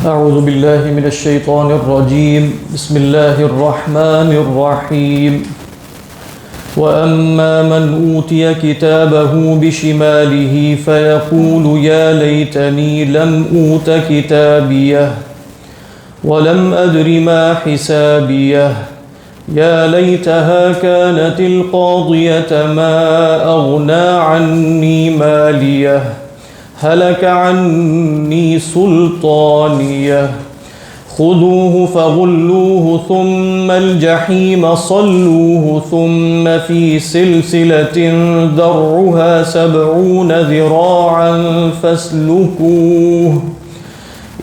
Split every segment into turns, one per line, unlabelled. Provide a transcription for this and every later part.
اعوذ باللہ من الشیطان الرجیم بسم اللہ الرحمن الرحیم وَأَمَّا مَنْ أُوتِيَ كِتَابَهُ بِشِمَالِهِ فَيَقُولُ يَا لَيْتَنِي لَمْ أُوتَ كِتَابِيَهْ وَلَمْ أَدْرِ مَا حِسَابِيَهْ يَا لَيْتَهَا كَانَتِ الْقَاضِيَةَ مَا أَغْنَى عَنِّي مَالِيَهْ هَلَكَ عَنِّي سُلْطَانِيَهْ خذوه فغلوه ثم الجحيم صلوه ثم في سلسلة ذرعها 70 ذراعا فاسلكوه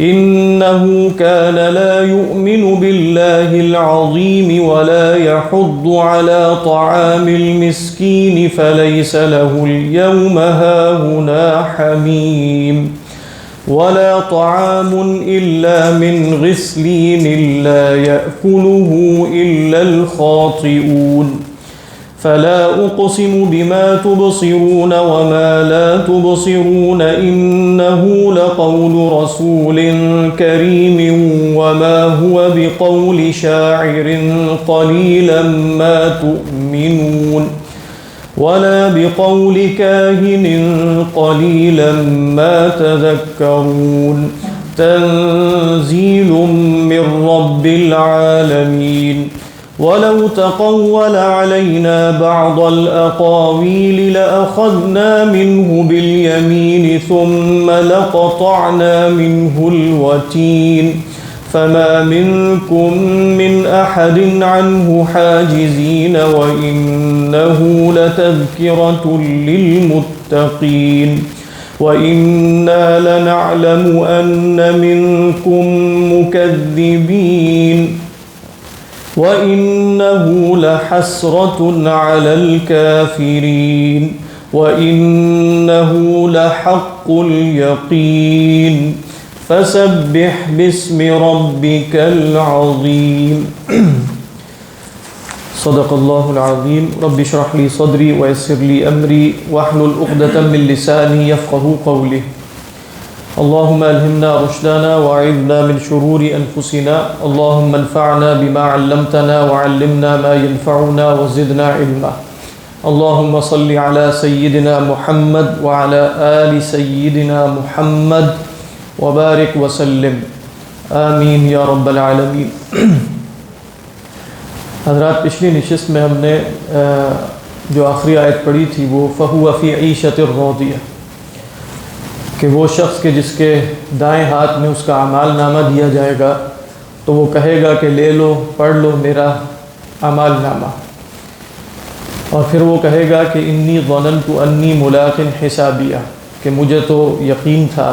إنه كان لا يؤمن بالله العظيم ولا يحض على طعام المسكين فليس له اليوم هاهنا حميم ولا طعام إلا من غسلين لا يأكله إلا الخاطئون فلا أقسم بما تبصرون وما لا تبصرون إنه لقول رسول كريم وما هو بقول شاعر قليلا ما تؤمنون ولا بقول كاهن قليلا ما تذكرون تنزيل من رب العالمين ولو تقول علينا بعض الأقاويل لأخذنا منه باليمين ثم لقطعنا منه الوتين فما منكم من أحد عنه حاجزين وإنه لتذكرة للمتقين وإنا لنعلم أن منكم مكذبين وإنه لحسرة على الكافرين وإنه لحق اليقين فسبح باسم ربك العظيم صدق الله العظيم رب اشرح لي صدري ويسر لي أمري واحلل عقدة من لساني يفقهوا قولي اللهم ألهمنا رشدنا وأعذنا من شرور أنفسنا اللهم انفعنا بما علمتنا وعلمنا ما ينفعنا وزدنا علما اللهم صل على سيدنا محمد وعلى آل سيدنا محمد وبارک وسلم آمین یا رب العالمین۔ حضرات پچھلی نشست میں ہم نے جو آخری آیت پڑھی تھی وہ فَهُوَ فِي عِيشَةٍ رَاضِيَةٍ کہ وہ شخص کے جس کے دائیں ہاتھ میں اس کا اعمال نامہ دیا جائے گا تو وہ کہے گا کہ لے لو پڑھ لو میرا اعمال نامہ، اور پھر وہ کہے گا کہ انی ظننت انی ملاق حسابیہ کہ مجھے تو یقین تھا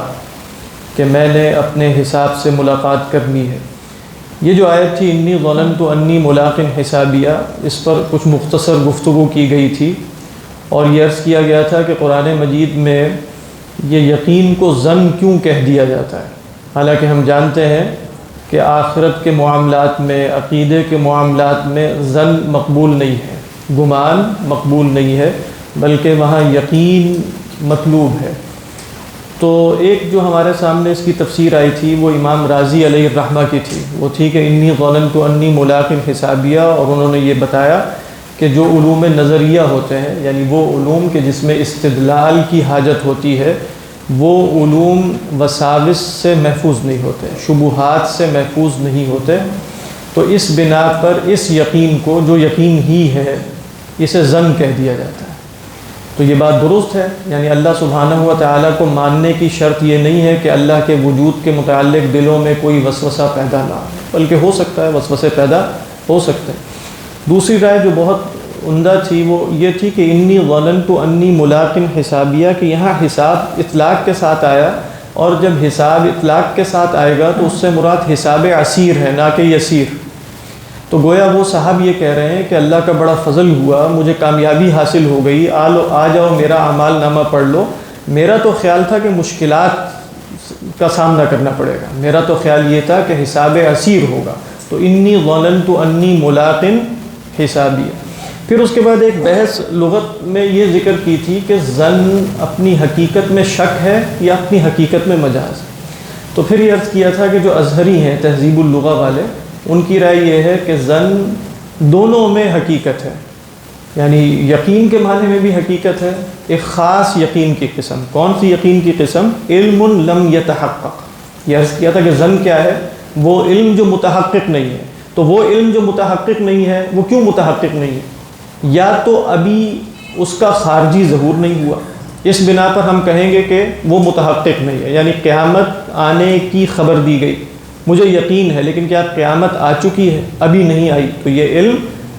کہ میں نے اپنے حساب سے ملاقات کرنی ہے۔ یہ جو آیت تھی انی ظننت انی ملاق حسابیہ، اس پر کچھ مختصر گفتگو کی گئی تھی، اور یہ عرض کیا گیا تھا کہ قرآن مجید میں یہ یقین کو ظن کیوں کہہ دیا جاتا ہے، حالانکہ ہم جانتے ہیں کہ آخرت کے معاملات میں، عقیدے کے معاملات میں ظن مقبول نہیں ہے، گمان مقبول نہیں ہے، بلکہ وہاں یقین مطلوب ہے۔ تو ایک جو ہمارے سامنے اس کی تفسیر آئی تھی وہ امام راضی علیہ الرحمہ کی تھی، وہ تھی کہ انی ظننت انی ملاق حسابیہ، اور انہوں نے یہ بتایا کہ جو علوم نظریہ ہوتے ہیں، یعنی وہ علوم کے جس میں استدلال کی حاجت ہوتی ہے، وہ علوم وساوس سے محفوظ نہیں ہوتے، شبہات سے محفوظ نہیں ہوتے، تو اس بنا پر اس یقین کو جو یقین ہی ہے اسے ظن کہہ دیا جاتا ہے۔ تو یہ بات درست ہے، یعنی اللہ سبحانہ و تعالیٰ کو ماننے کی شرط یہ نہیں ہے کہ اللہ کے وجود کے متعلق دلوں میں کوئی وسوسہ پیدا نہ ہو، بلکہ ہو سکتا ہے وسوسے پیدا ہو سکتے ہیں۔ دوسری رائے جو بہت عمدہ تھی وہ یہ تھی کہ انی ظننت انی ملاق حسابیہ کہ یہاں حساب اطلاق کے ساتھ آیا، اور جب حساب اطلاق کے ساتھ آئے گا تو اس سے مراد حساب عسیر ہے نہ کہ یسیر۔ تو گویا وہ صاحب یہ کہہ رہے ہیں کہ اللہ کا بڑا فضل ہوا، مجھے کامیابی حاصل ہو گئی، آ جاؤ میرا اعمال نامہ پڑھ لو۔ میرا تو خیال تھا کہ مشکلات کا سامنا کرنا پڑے گا، میرا تو خیال یہ تھا کہ حساب عسیر ہوگا، تو انی ظننت انی ملاق حسابیہ۔ پھر اس کے بعد ایک بحث لغت میں یہ ذکر کی تھی کہ ظن اپنی حقیقت میں شک ہے یا اپنی حقیقت میں مجاز ہے. تو پھر یہ عرض کیا تھا کہ جو ازہری ہیں تہذیب اللغہ والے، ان کی رائے یہ ہے کہ ظن دونوں میں حقیقت ہے، یعنی یقین کے معنی میں بھی حقیقت ہے، ایک خاص یقین کی قسم. کون سی یقین کی قسم؟ علم لم یتحقق. یہ عرض کیا تھا کہ ظن کیا ہے؟ وہ علم جو متحقق نہیں ہے. تو وہ علم جو متحقق نہیں ہے وہ کیوں متحقق نہیں ہے؟ یا تو ابھی اس کا خارجی ظہور نہیں ہوا، اس بنا پر ہم کہیں گے کہ وہ متحقق نہیں ہے، یعنی قیامت آنے کی خبر دی گئی، مجھے یقین ہے، لیکن کیا قیامت آ چکی ہے؟ ابھی نہیں آئی، تو یہ علم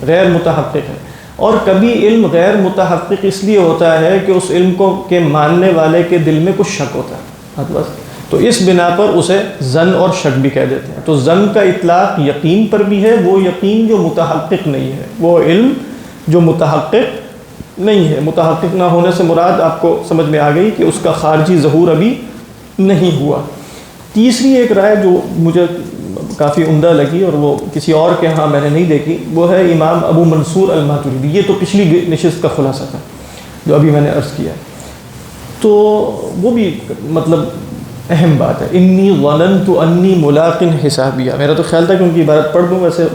غیر متحقق ہے. اور کبھی علم غیر متحقق اس لیے ہوتا ہے کہ اس علم کو کے ماننے والے کے دل میں کچھ شک ہوتا ہے بس، تو اس بنا پر اسے ظن اور شک بھی کہہ دیتے ہیں. تو ظن کا اطلاق یقین پر بھی ہے، وہ یقین جو متحقق نہیں ہے، وہ علم جو متحقق نہیں ہے. متحقق نہ ہونے سے مراد آپ کو سمجھ میں آ گئی کہ اس کا خارجی ظہور ابھی نہیں ہوا. تیسری ایک رائے جو مجھے کافی عمدہ لگی اور وہ کسی اور کے ہاں میں نے نہیں دیکھی، وہ ہے امام ابو منصور الماتریدی. یہ تو پچھلی نشست کا خلاصہ تھا جو ابھی میں نے عرض کیا ہے. تو وہ بھی مطلب اہم بات ہے. انی ظننت انی ملاق حسابیہ، میرا تو خیال تھا کہ ان کی عبارت پڑھ دوں، ویسے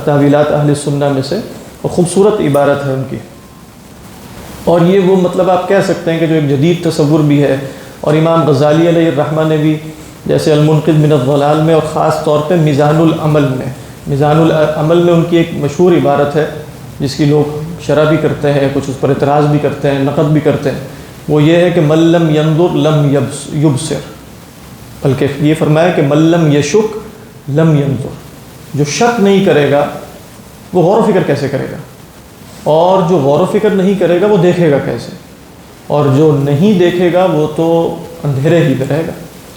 تعویلات اہل سنہ میں سے، اور خوبصورت عبارت ہے ان کی. اور یہ وہ مطلب آپ کہہ سکتے ہیں کہ جو ایک جدید تصور بھی ہے. اور امام غزالی علیہ الرحمہ نے بھی جیسے المنقذ من الضلال میں، اور خاص طور پہ میزان العمل میں ان کی ایک مشہور عبارت ہے جس کی لوگ شرح بھی کرتے ہیں، کچھ اس پر اعتراض بھی کرتے ہیں، نقد بھی کرتے ہیں. وہ یہ ہے کہ من لم ینظر لم یبصر، بلکہ یہ فرمایا کہ من لم یشک لم ینظر. جو شک نہیں کرے گا وہ غور و فکر کیسے کرے گا؟ اور جو غور و فکر نہیں کرے گا وہ دیکھے گا کیسے؟ اور جو نہیں دیکھے گا وہ تو اندھیرے ہی میں رہے گا.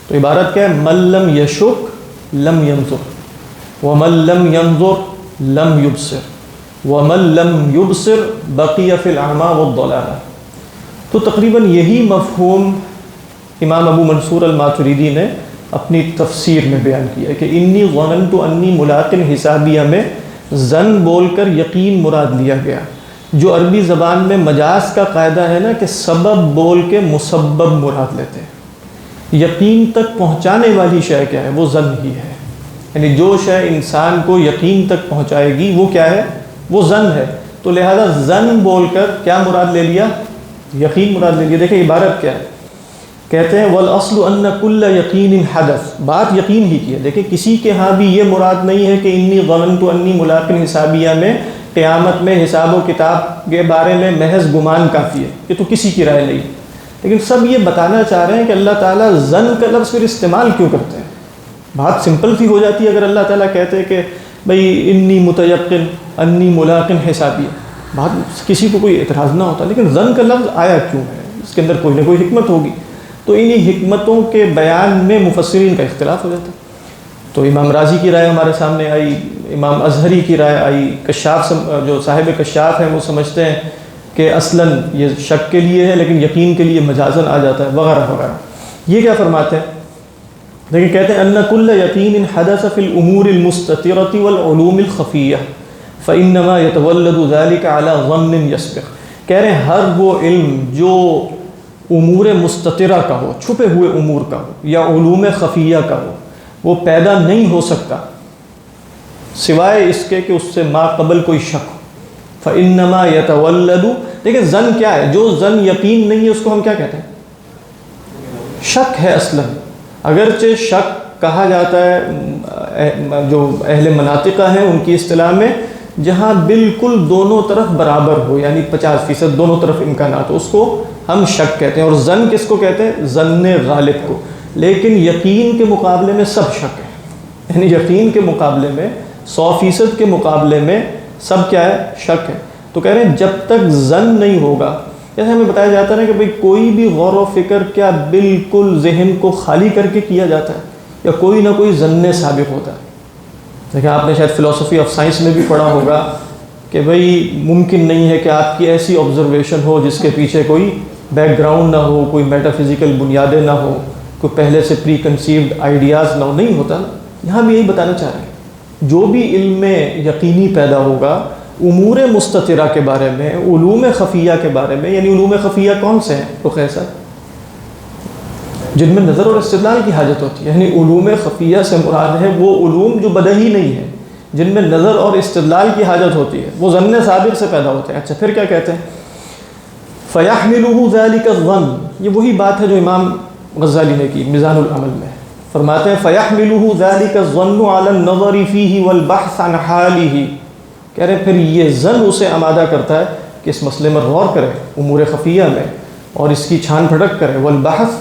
تو عبارت کیا ہے؟ من لم یشک لم ینظر ومن لم ینظر لم یبصر ومن لم یبصر بقی فی الاعمی والضلالہ. تو تقریباً یہی مفہوم امام ابو منصور الماتریدی نے اپنی تفسیر میں بیان کیا ہے کہ انی ظننت انی ملاق حسابیہ میں ظن بول کر یقین مراد لیا گیا. جو عربی زبان میں مجاز کا قاعدہ ہے نا کہ سبب بول کے مسبب مراد لیتے ہیں. یقین تک پہنچانے والی شے کیا ہے؟ وہ ظن ہی ہے. یعنی جو شے انسان کو یقین تک پہنچائے گی وہ کیا ہے؟ وہ ظن ہے. تو لہذا ظن بول کر کیا مراد لے لیا؟ یقین مراد لے لیا. دیکھیں عبارت کیا ہے، کہتے ہیں والاصل ان کل یقین حدث. بات یقین ہی کی ہے. دیکھیں کسی کے ہاں بھی یہ مراد نہیں ہے کہ انی ظننت انی ملاق حسابیہ میں قیامت میں حساب و کتاب کے بارے میں محض گمان کافی ہے. یہ تو کسی کی رائے نہیں. لیکن سب یہ بتانا چاہ رہے ہیں کہ اللہ تعالیٰ ظن کا لفظ پھر استعمال کیوں کرتے ہیں. بات سمپل سی ہو جاتی ہے اگر اللہ تعالیٰ کہتے کہ بھئی انی متیقن انی ملاق حسابیہ، بات کسی کو کوئی اعتراض نہ ہوتا. لیکن ظن کا لفظ آیا کیوں ہے؟ اس کے اندر کوئی نہ کوئی حکمت ہوگی. تو انہی حکمتوں کے بیان میں مفسرین کا اختلاف ہو جاتا ہے. تو امام راضی کی رائے ہمارے سامنے آئی، امام ازہری کی رائے آئی، کشاف جو صاحب کشاف ہیں وہ سمجھتے ہیں کہ اصلاً یہ شک کے لیے ہے لیکن یقین کے لیے مجازن آ جاتا ہے، وغیرہ وغیرہ. یہ کیا فرماتے ہیں؟ لیکن کہتے ہیں ان کل یقین حدث فی الامور المستترۃ والعلوم الخفیہ فانما یتولد ذلك علی ظن یسبق. کہہ رہے ہیں ہر وہ علم جو امور مستترہ کا ہو، چھپے ہوئے امور کا ہو، یا علوم خفیہ کا ہو، وہ پیدا نہیں ہو سکتا سوائے اس کے کہ اس سے ما قبل کوئی شک ہو. فانما یتولد، دیکھیں ظن کیا ہے؟ جو ظن یقین نہیں ہے اس کو ہم کیا کہتے ہیں؟ شک ہے اصلاً. اگرچہ شک کہا جاتا ہے جو اہل مناطقہ ہیں ان کی اصطلاح میں جہاں بالکل دونوں طرف برابر ہو، یعنی 50% دونوں طرف امکانات ہو، اس کو ہم شک کہتے ہیں. اور ظن کس کو کہتے ہیں؟ ظن غالب کو. لیکن یقین کے مقابلے میں سب شک ہے، یعنی یقین کے مقابلے میں 100% کے مقابلے میں سب کیا ہے؟ شک ہے. تو کہہ رہے ہیں جب تک ظن نہیں ہوگا، جیسے ہمیں بتایا جاتا ہے کہ بھئی کوئی بھی غور و فکر کیا بالکل ذہن کو خالی کر کے کیا جاتا ہے، یا کوئی نہ کوئی ظن سابق ہوتا ہے. دیکھیں آپ نے شاید فلسفی آف سائنس میں بھی پڑھا ہوگا کہ بھئی ممکن نہیں ہے کہ آپ کی ایسی آبزرویشن ہو جس کے پیچھے کوئی بیک گراؤنڈ نہ ہو، کوئی میٹا فزیکل بنیادیں نہ ہو، کوئی پہلے سے پری کنسیوڈ آئیڈیاز نہ ہو. نہیں ہوتا نا. یہاں بھی یہی بتانا چاہ رہے ہیں جو بھی علم میں یقینی پیدا ہوگا امور مستترہ کے بارے میں، علوم خفیہ کے بارے میں، یعنی علوم خفیہ کون سے ہیں رقیہ صاحب؟ جن میں نظر اور استدلال کی حاجت ہوتی ہے، یعنی علوم خفیہ سے مراد ہے وہ علوم جو بدہی نہیں ہے، جن میں نظر اور استدلال کی حاجت ہوتی ہے، وہ ظن سابق سے پیدا ہوتے ہیں۔ اچھا پھر کیا کہتے ہیں؟ فَيَحْمِلُهُ ذَلِكَ الظَّنُّ، یہ وہی بات ہے جو امام غزالی نے کی میزان العمل میں، فرماتے ہیں فَيَحْمِلُهُ ذَلِكَ الظَّنُّ عَلَى النَّظَرِ فِيهِ وَالْبَحْثِ عَنْ حَالِهِ، کہہ رہے پھر یہ ظن اسے آمادہ کرتا ہے کہ اس مسئلے میں غور کرے امور خفیہ میں اور اس کی چھان پھٹک کرے، والبحث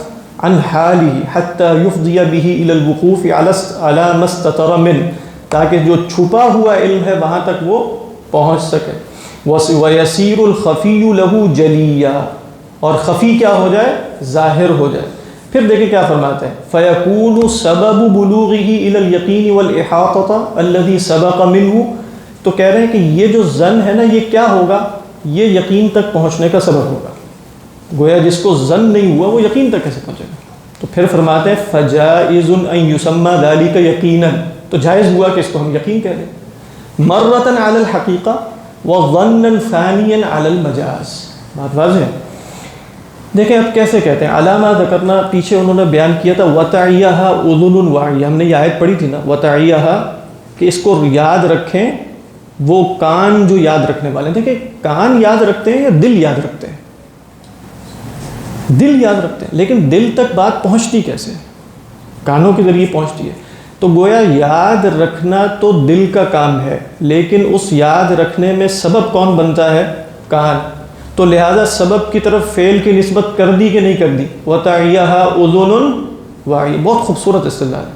عن حاله حتى يفضي به الى الوقوف على ما استتر منه، تاکہ جو چھپا ہوا علم ہے وہاں تک وہ پہنچ سکے، وَيَسِيرُ الْخَفِيُّ لَهُ جَلِيًّا، اور خفی کیا ہو جائے؟ ظاہر ہو جائے۔ پھر دیکھیں کیا فرماتے ہیں، فَيَكُونُ سَبَبُ بُلُوغِهِ إِلَى الْيَقِينِ وَالْإِحَاطَةِ الَّذِي سَبَقَ مِنْهُ، تو کہہ رہے ہیں کہ یہ جو ظن ہے نا، یہ کیا ہوگا؟ یہ یقین تک پہنچنے کا سبب ہوگا۔ گویا جس کو ظن نہیں ہوا وہ یقین تک کیسے پہنچے گا؟ تو پھر فرماتے ہیں فَجَائِزٌ أَن يُسَمَّى ذَلِكَ يَقِينًا، تو جائز ہوا کہ اس کو ہم یقین کہہ دیں، مَرَّةً عَلَى الْحَقِيقَةِ وَظَنًّا ثَانِيًا عَلَى الْمَجَازِ۔ بات واضح ہے؟ دیکھیں اب کیسے کہتے ہیں، علامہ ذکرنا پیچھے انہوں نے بیان کیا تھا وَتَعِيَهَا أُذُنٌ وَاعِيَةٌ، ہم نے یہ آیت پڑھی تھی نا وَتَعِيَهَا، کہ اس کو یاد رکھیں وہ کان جو یاد رکھنے والے ہیں۔ دیکھیں کان یاد رکھتے ہیں یا دل یاد رکھتے ہیں؟ دل یاد رکھتے ہیں، لیکن دل تک بات پہنچتی کیسے؟ کانوں کے ذریعے پہنچتی ہے۔ تو گویا یاد رکھنا تو دل کا کام ہے، لیکن اس یاد رکھنے میں سبب کون بنتا ہے؟ کان۔ تو لہذا سبب کی طرف فعل کی نسبت کر دی کہ نہیں کر دی؟ وَتَعِيَهَا أُذُنٌ وَاعِيَةٌ، بہت خوبصورت استدلال ہے۔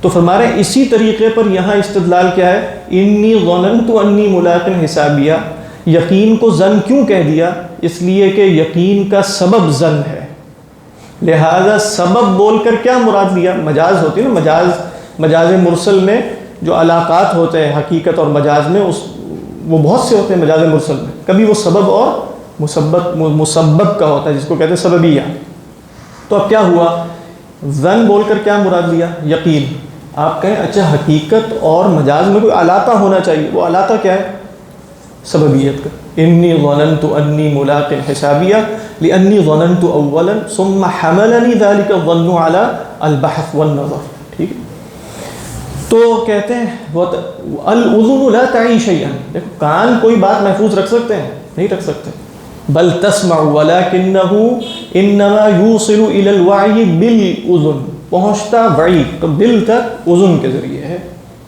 تو فرما رہے ہیں اسی طریقے پر یہاں استدلال کیا ہے، انی ظننت انی ملاق حسابیہ، یقین کو ظن کیوں کہہ دیا؟ اس لیے کہ یقین کا سبب ظن ہے، لہذا سبب بول کر کیا مراد لیا؟ مجاز ہوتی ہے نا، مجاز مرسل میں جو علاقات ہوتے ہیں حقیقت اور مجاز میں، وہ بہت سے ہوتے ہیں مجاز مرسل میں، کبھی وہ سبب اور مسبب کا ہوتا ہے جس کو کہتے ہیں سببیہ۔ تو اب کیا ہوا؟ ظن بول کر کیا مراد لیا؟ یقین۔ آپ کہیں اچھا حقیقت اور مجاز میں کوئی علاقہ ہونا چاہیے، وہ علاقہ کیا ہے؟ سببیت کا۔ انی ظننت انی ملاق حسابیہ لانی ظننت اولا ثم حملنی ذلك الظن على البحث والنظر، ٹھیک ہے؟ تو کہتے ہیں الاذن لا تعی شیئا، دیکھو کان کوئی بات محفوظ رکھ سکتے ہیں؟ نہیں رکھ سکتے، بل تسمع ولکنہ انما یوصل الى الوعی بالاذن، پہنچتا وعی تو دل تک اذن کے ذریعے ہے۔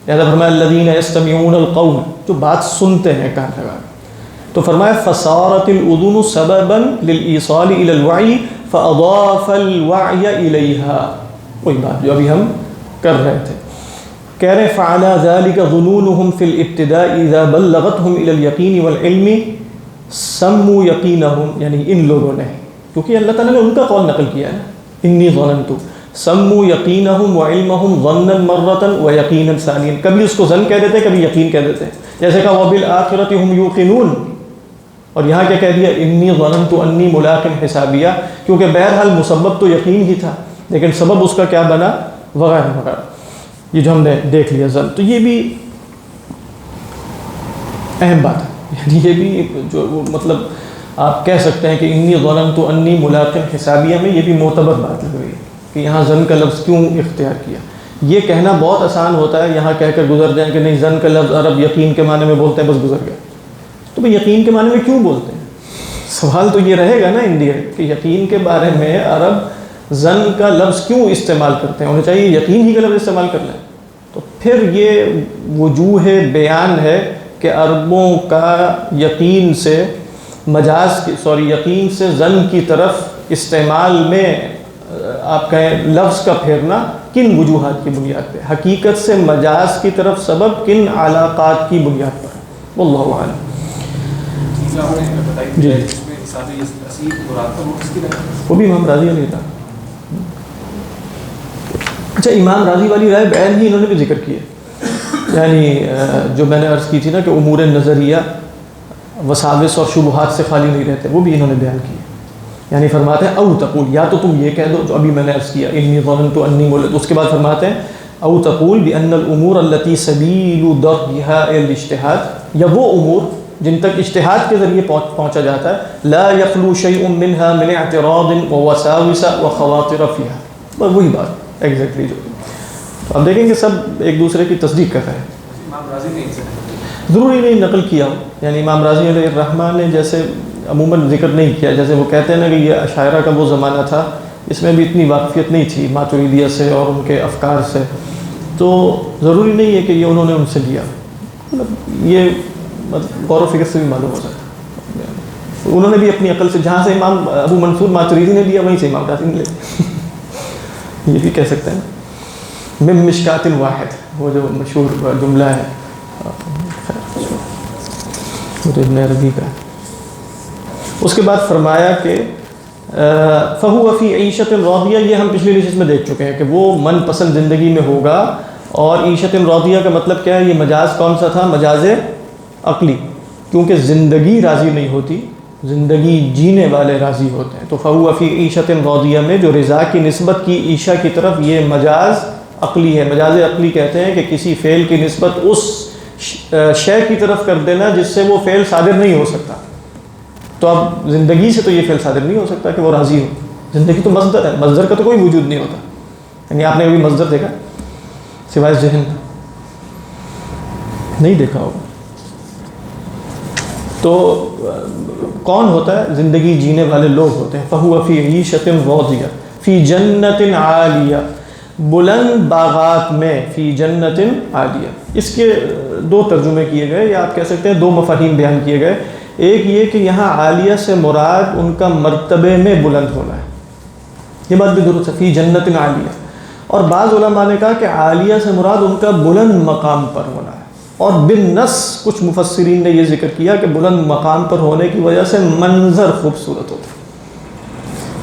لہذا فرمایا الذین یستمعون القول، جو بات سنتے ہیں کان لگا کر۔ تو فرمایا فصارت الاذن سببا للایصال الى الوعی فاضاف الوعی الیہا، وہی بات جو ابھی ہم کر رہے تھے۔ کہہ رہے فعلی ذلک ظنونہم فی الابتداء اذا بلغتہم الى الیقین والعلم سموا یقینہم، یعنی ان لوگوں نے، کیونکہ اللہ تعالیٰ نے ان کا قول نقل کیا ہے نا، انی ظننت، سموا یقینہم وعلمہم ظنا مرۃ ویقینا ثانیا، کبھی اس کو ظن کہہ دیتے ہیں کبھی یقین کہہ دیتے ہیں، جیسے کہا وبالآخرۃ ہم یوقنون، اور یہاں کیا کہہ دیا انی ظننت انی ملاق حسابیہ، کیونکہ بہرحال مسبب تو یقین ہی تھا لیکن سبب اس کا کیا بنا؟ وغیرہ وغیرہ، یہ جو ہم نے دیکھ لیا ظن۔ تو یہ بھی اہم بات ہے، یعنی یہ بھی جو مطلب آپ کہہ سکتے ہیں کہ انی ظننت انی ملاق حسابیہ میں یہ بھی معتبر بات لگ رہی ہے کہ یہاں ظن کا لفظ کیوں اختیار کیا۔ یہ کہنا بہت آسان ہوتا ہے، یہاں کہہ کر گزر جائیں کہ نہیں ظن کا لفظ عرب یقین کے معنی میں بولتے ہیں، بس گزر گئے۔ تو بھئی یقین کے معنی میں کیوں بولتے ہیں؟ سوال تو یہ رہے گا نا انڈیا کہ یقین کے بارے میں عرب ظن کا لفظ کیوں استعمال کرتے ہیں، انہیں چاہیے یقین ہی کا لفظ استعمال کر لیں۔ تو پھر یہ وجوہ بیان ہے کہ عربوں کا یقین سے یقین سے ظن کی طرف استعمال میں آپ کہیں لفظ کا پھیرنا کن وجوہات کی بنیاد پہ، حقیقت سے مجاز کی طرف سبب کن علاقات کی بنیاد پر ہے، واللہ اعلم۔ جی وہ بھی امام راضی علیہ تھا۔ اچھا امام راضی والی رائے بیان ہی انہوں نے بھی ذکر کی ہے، یعنی جو میں نے عرض کی تھی نا کہ امور نظریہ وساوس اور شبہات سے خالی نہیں رہتے، وہ بھی انہوں نے بیان کی ہے۔ یعنی فرماتے ہیں او تقول، یا تو تم یہ کہہ دو جو ابھی میں نے عرض کیا انی ظننت انی ملاق، اس کے بعد فرماتے ہیں او تقول بان الامور التي سبیل درجها الاجتہاد، یا وہ امور جن تک اجتہاد کے ذریعے پہنچا جاتا ہے. لا يخلو شيء منها من اعتراض ووساوس وخواطر فيها. بس وہی بات ایگزیکٹلی جو اب دیکھیں کہ سب ایک دوسرے کی تصدیق کر رہے ہیں.
امام راضی نے
ضروری نہیں نقل کیا ہو، یعنی امام راضی علیہ الرحمٰن نے جیسے عموماً ذکر نہیں کیا، جیسے وہ کہتے ہیں نا کہ یہ اشاعرہ کا وہ زمانہ تھا، اس میں بھی اتنی واقفیت نہیں تھی ماتریدیہ سے اور ان کے افکار سے، تو ضروری نہیں ہے کہ یہ انہوں نے ان سے لیا. مطلب یہ غور و فکر سے بھی معلوم ہو سکتا ہے. انہوں نے بھی اپنی عقل سے جہاں سے امام ابو منصور ماتریدی نے لیا وہیں سے امام راضی نے لیا. یہ بھی کہہ سکتے ہیں من مشکات واحد، وہ جو مشہور جملہ ہے ابن عربی کا. اس کے بعد فرمایا کہ فَهُوَ فِي عِيشَةٍ رَاضِيَةٍ، یہ ہم پچھلی نشست میں دیکھ چکے ہیں کہ وہ من پسند زندگی میں ہوگا. اور عیشۃ راضیہ کا مطلب کیا ہے؟ یہ مجاز کون سا تھا؟ مجاز عقلی، کیونکہ زندگی راضی نہیں ہوتی، زندگی جینے والے راضی ہوتے ہیں. تو فَهُوَ فِي عِيشَةٍ رَاضِيَةٍ میں جو رضا کی نسبت کی عیشہ کی طرف، یہ مجاز عقلی ہے. مجاز عقلی کہتے ہیں کہ کسی فعل کی نسبت اس شے کی طرف کر دینا جس سے وہ فعل صادر نہیں ہو سکتا. تو اب زندگی سے تو یہ فعل صادر نہیں ہو سکتا کہ وہ راضی ہو. زندگی تو مصدر ہے، مصدر کا تو کوئی وجود نہیں ہوتا. یعنی آپ نے کبھی مصدر دیکھا سوائے ذہن؟ نہیں دیکھا ہوگا. تو کون ہوتا ہے؟ زندگی جینے والے لوگ ہوتے ہیں. فَهُوَ فِي عِيشَةٍ رَاضِيَةٍ فِي جَنَّةٍ عَالِيَةٍ، بلند باغات میں، فی جنت عالیہ. اس کے دو ترجمے کیے گئے، یا آپ کہہ سکتے ہیں دو مفاہیم بیان کیے گئے. ایک یہ کہ یہاں عالیہ سے مراد ان کا مرتبے میں بلند ہونا ہے، یہ بات بھی درست ہے، فی جنت عالیہ. اور بعض علماء نے کہا کہ عالیہ سے مراد ان کا بلند مقام پر ہونا ہے. اور بالنص کچھ مفسرین نے یہ ذکر کیا کہ بلند مقام پر ہونے کی وجہ سے منظر خوبصورت ہوتا ہے.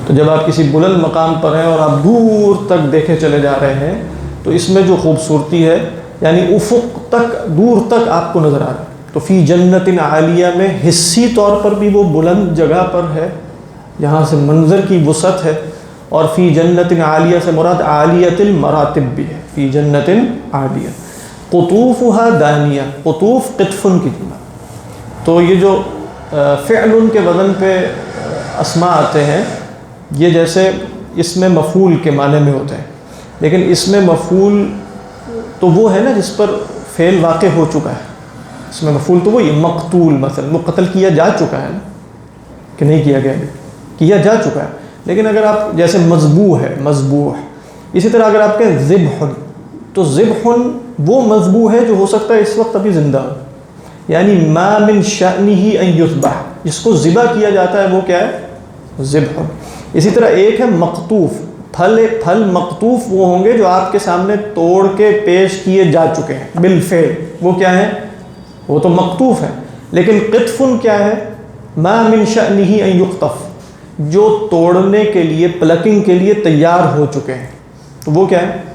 تو جب آپ کسی بلند مقام پر ہیں اور آپ دور تک دیکھے چلے جا رہے ہیں تو اس میں جو خوبصورتی ہے، یعنی افق تک، دور تک آپ کو نظر آ رہا ہے. تو فی جنت عالیہ میں حصی طور پر بھی وہ بلند جگہ پر ہے، یہاں سے منظر کی وسعت ہے. اور فی جنت عالیہ سے مراد عالیۃ المراتب بھی ہے. فی جنت عالیہ قطوفها دانیہ، قطوف قطفن کی جمع. تو یہ جو فعل کے وزن پہ اسماء آتے ہیں، یہ جیسے اس میں مفعول کے معنی میں ہوتے ہیں، لیکن اس میں مفعول تو وہ ہے نا جس پر فعل واقع ہو چکا ہے. اس میں مفعول تو وہی مقتول، مثلا وہ قتل کیا جا چکا ہے نا، کہ نہیں کیا گیا؟ کیا جا چکا ہے. لیکن اگر آپ جیسے مذبوح ہے، مذبوح، اسی طرح اگر آپ کہیں ذبح، تو ذبح وہ مذبوح ہے جو ہو سکتا ہے اس وقت ابھی زندہ ہو. یعنی ما من شأنہ ان یذبح، جس کو ذبح کیا جاتا ہے وہ کیا ہے؟ ذبح. اسی طرح ایک ہے مقطوف، پھل مقطوف وہ ہوں گے جو آپ کے سامنے توڑ کے پیش کیے جا چکے ہیں بالفعل، وہ کیا ہے؟ وہ تو مقطوف ہے. لیکن قطفن کیا ہے؟ ما من شأنہ ان یقطف، جو توڑنے کے لیے، پلکنگ کے لیے تیار ہو چکے ہیں، تو وہ کیا ہے؟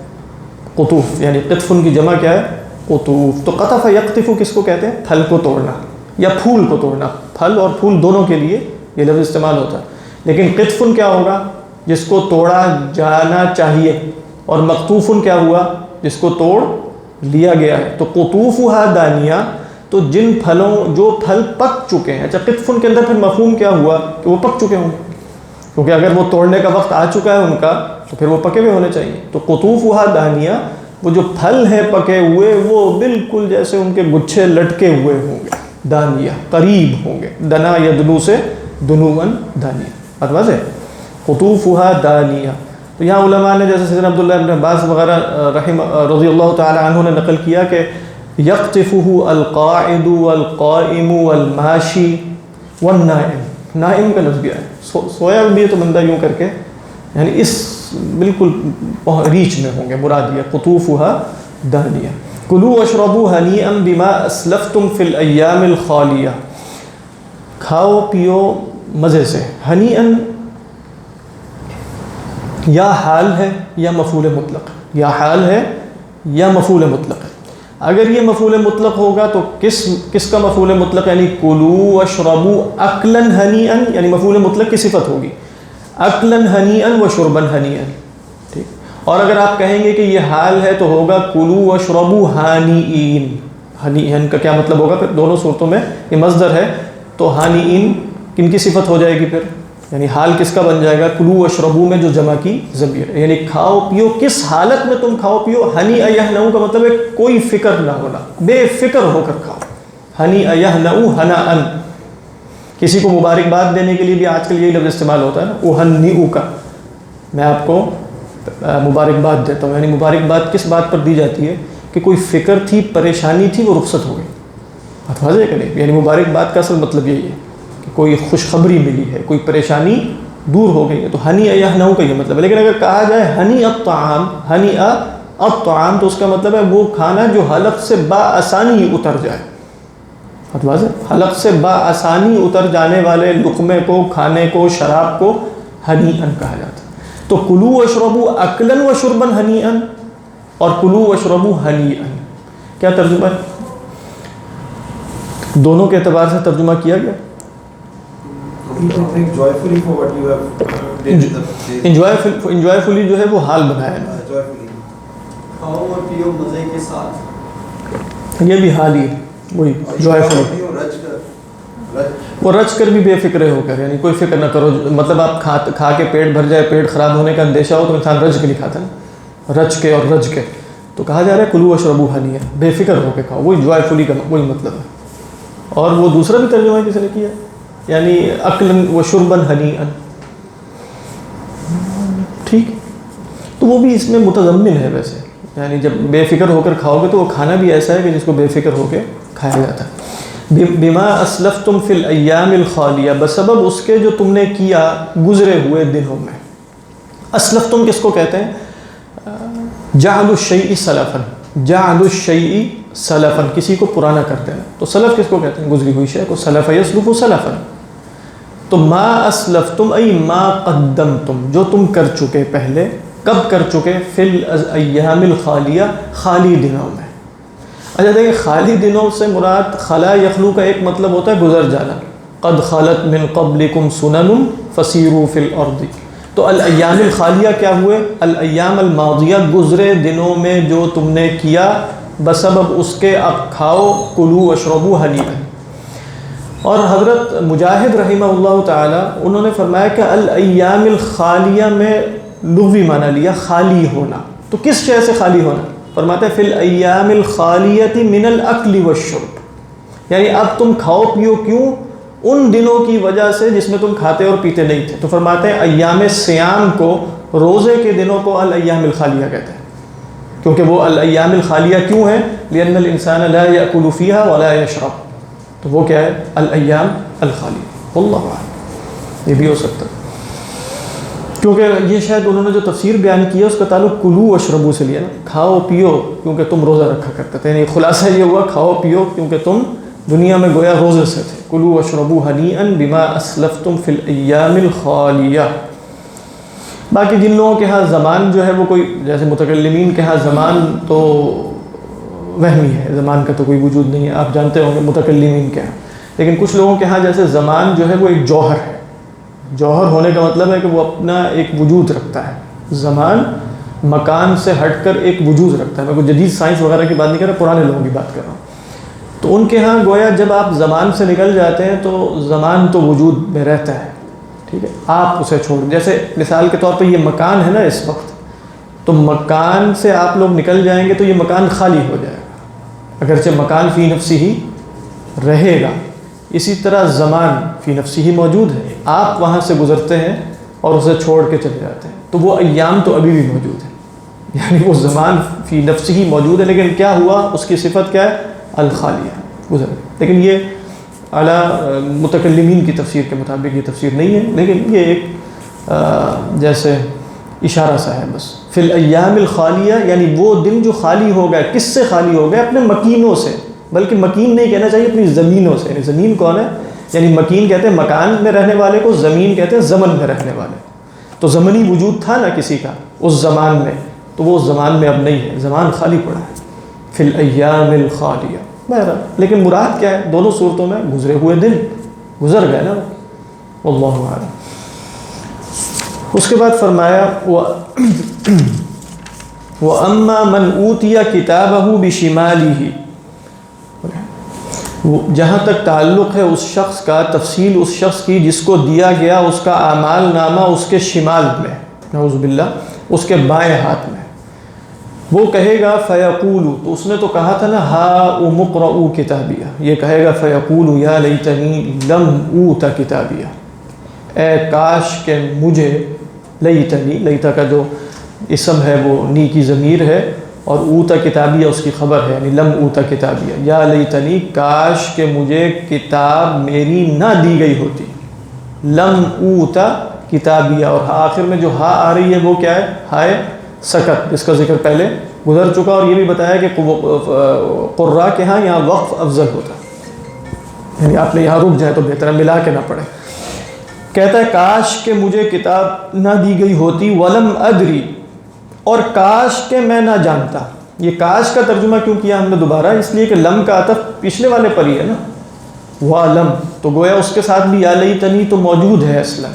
قطوف. یعنی قطفن کی جمع کیا ہے؟ قطوف. تو قطف یقطف کس کو کہتے ہیں؟ پھل کو توڑنا یا پھول کو توڑنا. پھل اور پھول دونوں کے لیے یہ لفظ استعمال ہوتا ہے. لیکن قطفن کیا ہوگا؟ جس کو توڑا جانا چاہیے. اور مقطوفن کیا ہوا؟ جس کو توڑ لیا گیا ہے. تو قطوفها دانیہ، تو جن پھلوں، جو پھل پک چکے ہیں. اچھا قطفن کے اندر پھر مفہوم کیا ہوا؟ کہ وہ پک چکے ہوں گے، کیونکہ اگر وہ توڑنے کا وقت آ چکا ہے ان کا تو پھر وہ پکے ہوئے ہونے چاہیے. تو قطوفها دانیہ، وہ جو پھل ہیں پکے ہوئے وہ بالکل جیسے ان کے گچھے لٹکے ہوئے ہوں گے. دانیہ قریب ہوں گے، دنا یدنو سے دنوًا دانیہ. واضح ہے؟ قطوفها دانیہ. تو یہاں علماء نے جیسے سیدنا عبداللہ ابن عباس وغیرہ رضی اللہ تعالی عنہ نے نقل کیا کہ یقطفہ القاعد والقائم والماشی والنائم. نائم کا لفظ بھی ہے، سویا بھی ہے تو بندہ یوں کر کے، یعنی اس بالکل ریچ میں ہوں گے. مراد یہ قطوفها دانیہ. کلوا واشربوا ہنیئا بما اسلفتم فی الایام الخالیہ، کھاؤ پیو مزے سے. ہنیئا یا حال ہے یا مفعول مطلق، یا حال ہے یا مفعول مطلق ہے. اگر یہ مفعول مطلق ہوگا تو کس کا مفعول مطلق؟ یعنی کلوا واشربوا اکلا ہنیئا، یعنی مفعول مطلق کی صفت ہوگی اکلا ہنیئا وشربا ہنیئا. ٹھیک. اور اگر آپ کہیں گے کہ یہ حال ہے تو ہوگا کلوا واشربوا ہانئین، ہنیئن کا کیا مطلب ہوگا؟ پھر دونوں صورتوں میں یہ مصدر ہے، تو ہانئین کن کی صفت ہو جائے گی پھر؟ یعنی حال کس کا بن جائے گا؟ کلو واشربو میں جو جمع کی ضمیر ہے، یعنی کھاؤ پیو، کس حالت میں تم کھاؤ پیو؟ ہنیئ یہنؤ کا مطلب ہے کوئی فکر نہ ہونا، بے فکر ہو کر کھاؤ. ہنیئ یہنؤ ہناءً، کسی کو مبارکباد دینے کے لیے بھی آج کل یہی لفظ استعمال ہوتا ہے نا، اہنئک، میں آپ کو مبارکباد دیتا ہوں. یعنی مبارکباد کس بات پر دی جاتی ہے؟ کہ کوئی فکر تھی، پریشانی تھی، وہ رخصت ہو گئی. بات واضح ہے کہ نہیں؟ یعنی مبارکباد کا اصل مطلب یہی ہے کہ کوئی خوشخبری ملی ہے، کوئی پریشانی دور ہو گئی ہے. تو ہنیئ یہنؤ کا یہ مطلب ہے. لیکن اگر کہا جائے ہنیئ الطعام، ہنیئ الطعام، تو اس کا مطلب ہے وہ کھانا جو حلق سے بآسانی اتر جائے. بات واضح؟ حلق سے بآسانی اتر جانے والے لقمے کو، کھانے کو، شراب کو ہنیئن کہا جاتا ہے. تو کلو واشربو اکلن و شربن ہنیئن اور کلو واشربو ہنیئن، کیا ترجمہ ہے؟ دونوں کے اعتبار سے ترجمہ کیا گیا. انجوائے جو ہے وہ حال بنایا ہے،
کھاؤ اور پیو مزے کے ساتھ،
یہ بھی حال ہی ہے. وہی جوائفلی، وہ رچ کر بھی بے فکرے ہو کر، یعنی کوئی فکر نہ کرو. مطلب آپ کھا کے پیٹ بھر جائے، پیٹ خراب ہونے کا اندیشہ ہو تو انسان رج کے نہیں کھاتا نا، رچ کے اور رج کے. تو کہا جا رہا ہے کلو واشربو ہنیئا، بے فکر ہو کے کھاؤ. وہی جوائفلی کا وہی مطلب ہے. اور وہ دوسرا بھی ترجمہ کس نے کیا، یعنی اکلن و شربن ہنیئا. ٹھیک، تو وہ بھی اس میں متضمن ہے ویسے. یعنی جب بے فکر ہو کر کھاؤ گے تو وہ کھانا بھی ایسا ہے کہ جس کو بے فکر ہو کے کھایا جاتا ہے. بما اسلفتم فی الایام الخالیہ، بسبب اس کے جو تم نے کیا گزرے ہوئے دنوں میں. اسلفتم کس کو کہتے ہیں؟ جعل الشیء سلفا، جعل الشیء سلفا، کسی کو پرانا کر دینا. تو سلف کس کو کہتے ہیں؟ گزری ہوئی شے کو. سلف یسلف سلفا. تو ما اسلفتم ای ما قدمتم، جو تم کر چکے پہلے. کب کر چکے؟ فی الایام الخالیہ، خالی دنوں میں. اچھا دیکھیں، خالی دنوں سے مراد خلا یخلو کا ایک مطلب ہوتا ہے گزر جانا. قد خلت من قبلکم سنن فسیروا فی الارض. تو الایام الخالیہ کیا ہوئے؟ الایام الماضیہ، گزرے دنوں میں جو تم نے کیا، بسبب اس کے اب کھاؤ. کلو واشربو ہنیئا. اور حضرت مجاہد رحمہ اللہ تعالی انہوں نے فرمایا کہ الایام الخالیہ میں لغوی معنی لیا خالی ہونا. تو کس شے سے خالی ہونا؟ فرماتے ہیں فی الایام الخالیۃ من الاکل والشرب، یعنی اب تم کھاؤ پیو کیوں؟ ان دنوں کی وجہ سے جس میں تم کھاتے اور پیتے نہیں تھے. تو فرماتے ہیں ایام سیام کو، روزے کے دنوں کو الایام الخالیہ کہتے ہیں. کیونکہ وہ الایام الخالیہ کیوں ہیں؟ لأن الانسان لا یأکل فیہا ولا یشرب. تو وہ کیا ہے؟ الایام الخالیہ. واللہ اعلم، یہ بھی ہو سکتا ہے. کیونکہ یہ شاید انہوں نے جو تفسیر بیان کی ہے اس کا تعلق کلو واشربو سے لیا نا، کھاؤ پیو کیونکہ تم روزہ رکھا کرتے تھے. یعنی خلاصہ یہ ہوا کھاؤ پیو کیونکہ تم دنیا میں گویا روزے سے تھے. کلو واشربو ہنیئا بما اسلفتم فی الایام الخالیہ. باقی جن لوگوں کے ہاں زمان جو ہے وہ کوئی، جیسے متکلمین کے ہاں زمان تو وہمی ہے، زمان کا تو کوئی وجود نہیں ہے، آپ جانتے ہوں گے متکلمین کے ہاں. لیکن کچھ لوگوں کے ہاں جیسے زمان جو ہے وہ ایک جوہر ہے. جوہر ہونے کا مطلب ہے کہ وہ اپنا ایک وجود رکھتا ہے. زمان مکان سے ہٹ کر ایک وجود رکھتا ہے. میں کوئی جدید سائنس وغیرہ کی بات نہیں کر رہا، پرانے لوگوں کی بات کر رہا ہوں. تو ان کے ہاں گویا جب آپ زمان سے نکل جاتے ہیں تو زمان تو وجود میں رہتا ہے، ٹھیک ہے، آپ اسے چھوڑ. جیسے مثال کے طور پہ یہ مکان ہے نا اس وقت، تو مکان سے آپ لوگ نکل جائیں گے تو یہ مکان خالی ہو جائے گا، اگرچہ مکان فی نفسی ہی رہے گا. اسی طرح زمان فی نفسی ہی موجود ہے، آپ وہاں سے گزرتے ہیں اور اسے چھوڑ کے چلے جاتے ہیں. تو وہ ایام تو ابھی بھی موجود ہے، یعنی وہ زمان فی نفسی ہی موجود ہے، لیکن کیا ہوا؟ اس کی صفت کیا ہے؟ الخالیہ، گزر. لیکن یہ اعلیٰ متکلمین کی تفسیر کے مطابق یہ تفسیر نہیں ہے، لیکن یہ ایک جیسے اشارہ سا ہے بس. فی الایام الخالیہ یعنی وہ دن جو خالی ہو گئے. کس سے خالی ہو گئے؟ اپنے مکینوں سے. بلکہ مکین نہیں کہنا چاہیے، اپنی زمینوں سے. یعنی زمین کون ہے؟ یعنی مکین کہتے ہیں مکان میں رہنے والے کو، زمین کہتے ہیں زمن میں رہنے والے. تو زمنی وجود تھا نا کسی کا اس زمان میں، تو وہ زمان میں اب نہیں ہے، زمان خالی پڑا ہے. فی الایام الخالیہ. بہرحال لیکن مراد کیا ہے؟ دونوں صورتوں میں گزرے ہوئے دن گزر گئے نا. واللہ اعلم. اس کے بعد فرمایا وَأَمَّا مَنْ أُوتِيَ كِتَابَهُ بِشِمَالِهِ. جہاں تک تعلق ہے اس شخص کا، تفصیل اس شخص کی جس کو دیا گیا اس کا اعمال نامہ اس کے شمال میں، نعوذ باللہ، اس کے بائیں ہاتھ میں، وہ کہے گا فیقول، تو اس نے تو کہا تھا نا ہاؤم اقرؤوا کتابیہ، یہ کہے گا فیقول یا لیتنی لم اوت کتابیہ، اے کاش کہ مجھے، لیتنی، لیتا کا جو اسم ہے وہ نی کی ضمیر ہے، اور اوتا کتابیہ اس کی خبر ہے، یعنی لم اوتا کتابیہ، یا لیتنی، کاش کہ مجھے کتاب میری نہ دی گئی ہوتی، لم اوتا کتابیہ، اور آخر میں جو ہا آ رہی ہے وہ کیا ہے؟ ہائے سکت، جس کا ذکر پہلے گزر چکا، اور یہ بھی بتایا کہ قراء کے ہاں یہاں وقف افضل ہوتا، یعنی آپ نے یہاں رک جائے تو بہتر ہے، ملا کے نہ پڑھے۔ کہتا ہے کاش کہ مجھے کتاب نہ دی گئی ہوتی، ولم ادری، اور کاش کہ میں نہ جانتا۔ یہ کاش کا ترجمہ کیوں کیا ہم نے دوبارہ؟ اس لیے کہ لم کا عطف پچھلے والے پر ہی ہے نا، وَلَم، تو گویا اس کے ساتھ بھی یا لیتنی تو موجود ہے اصلا،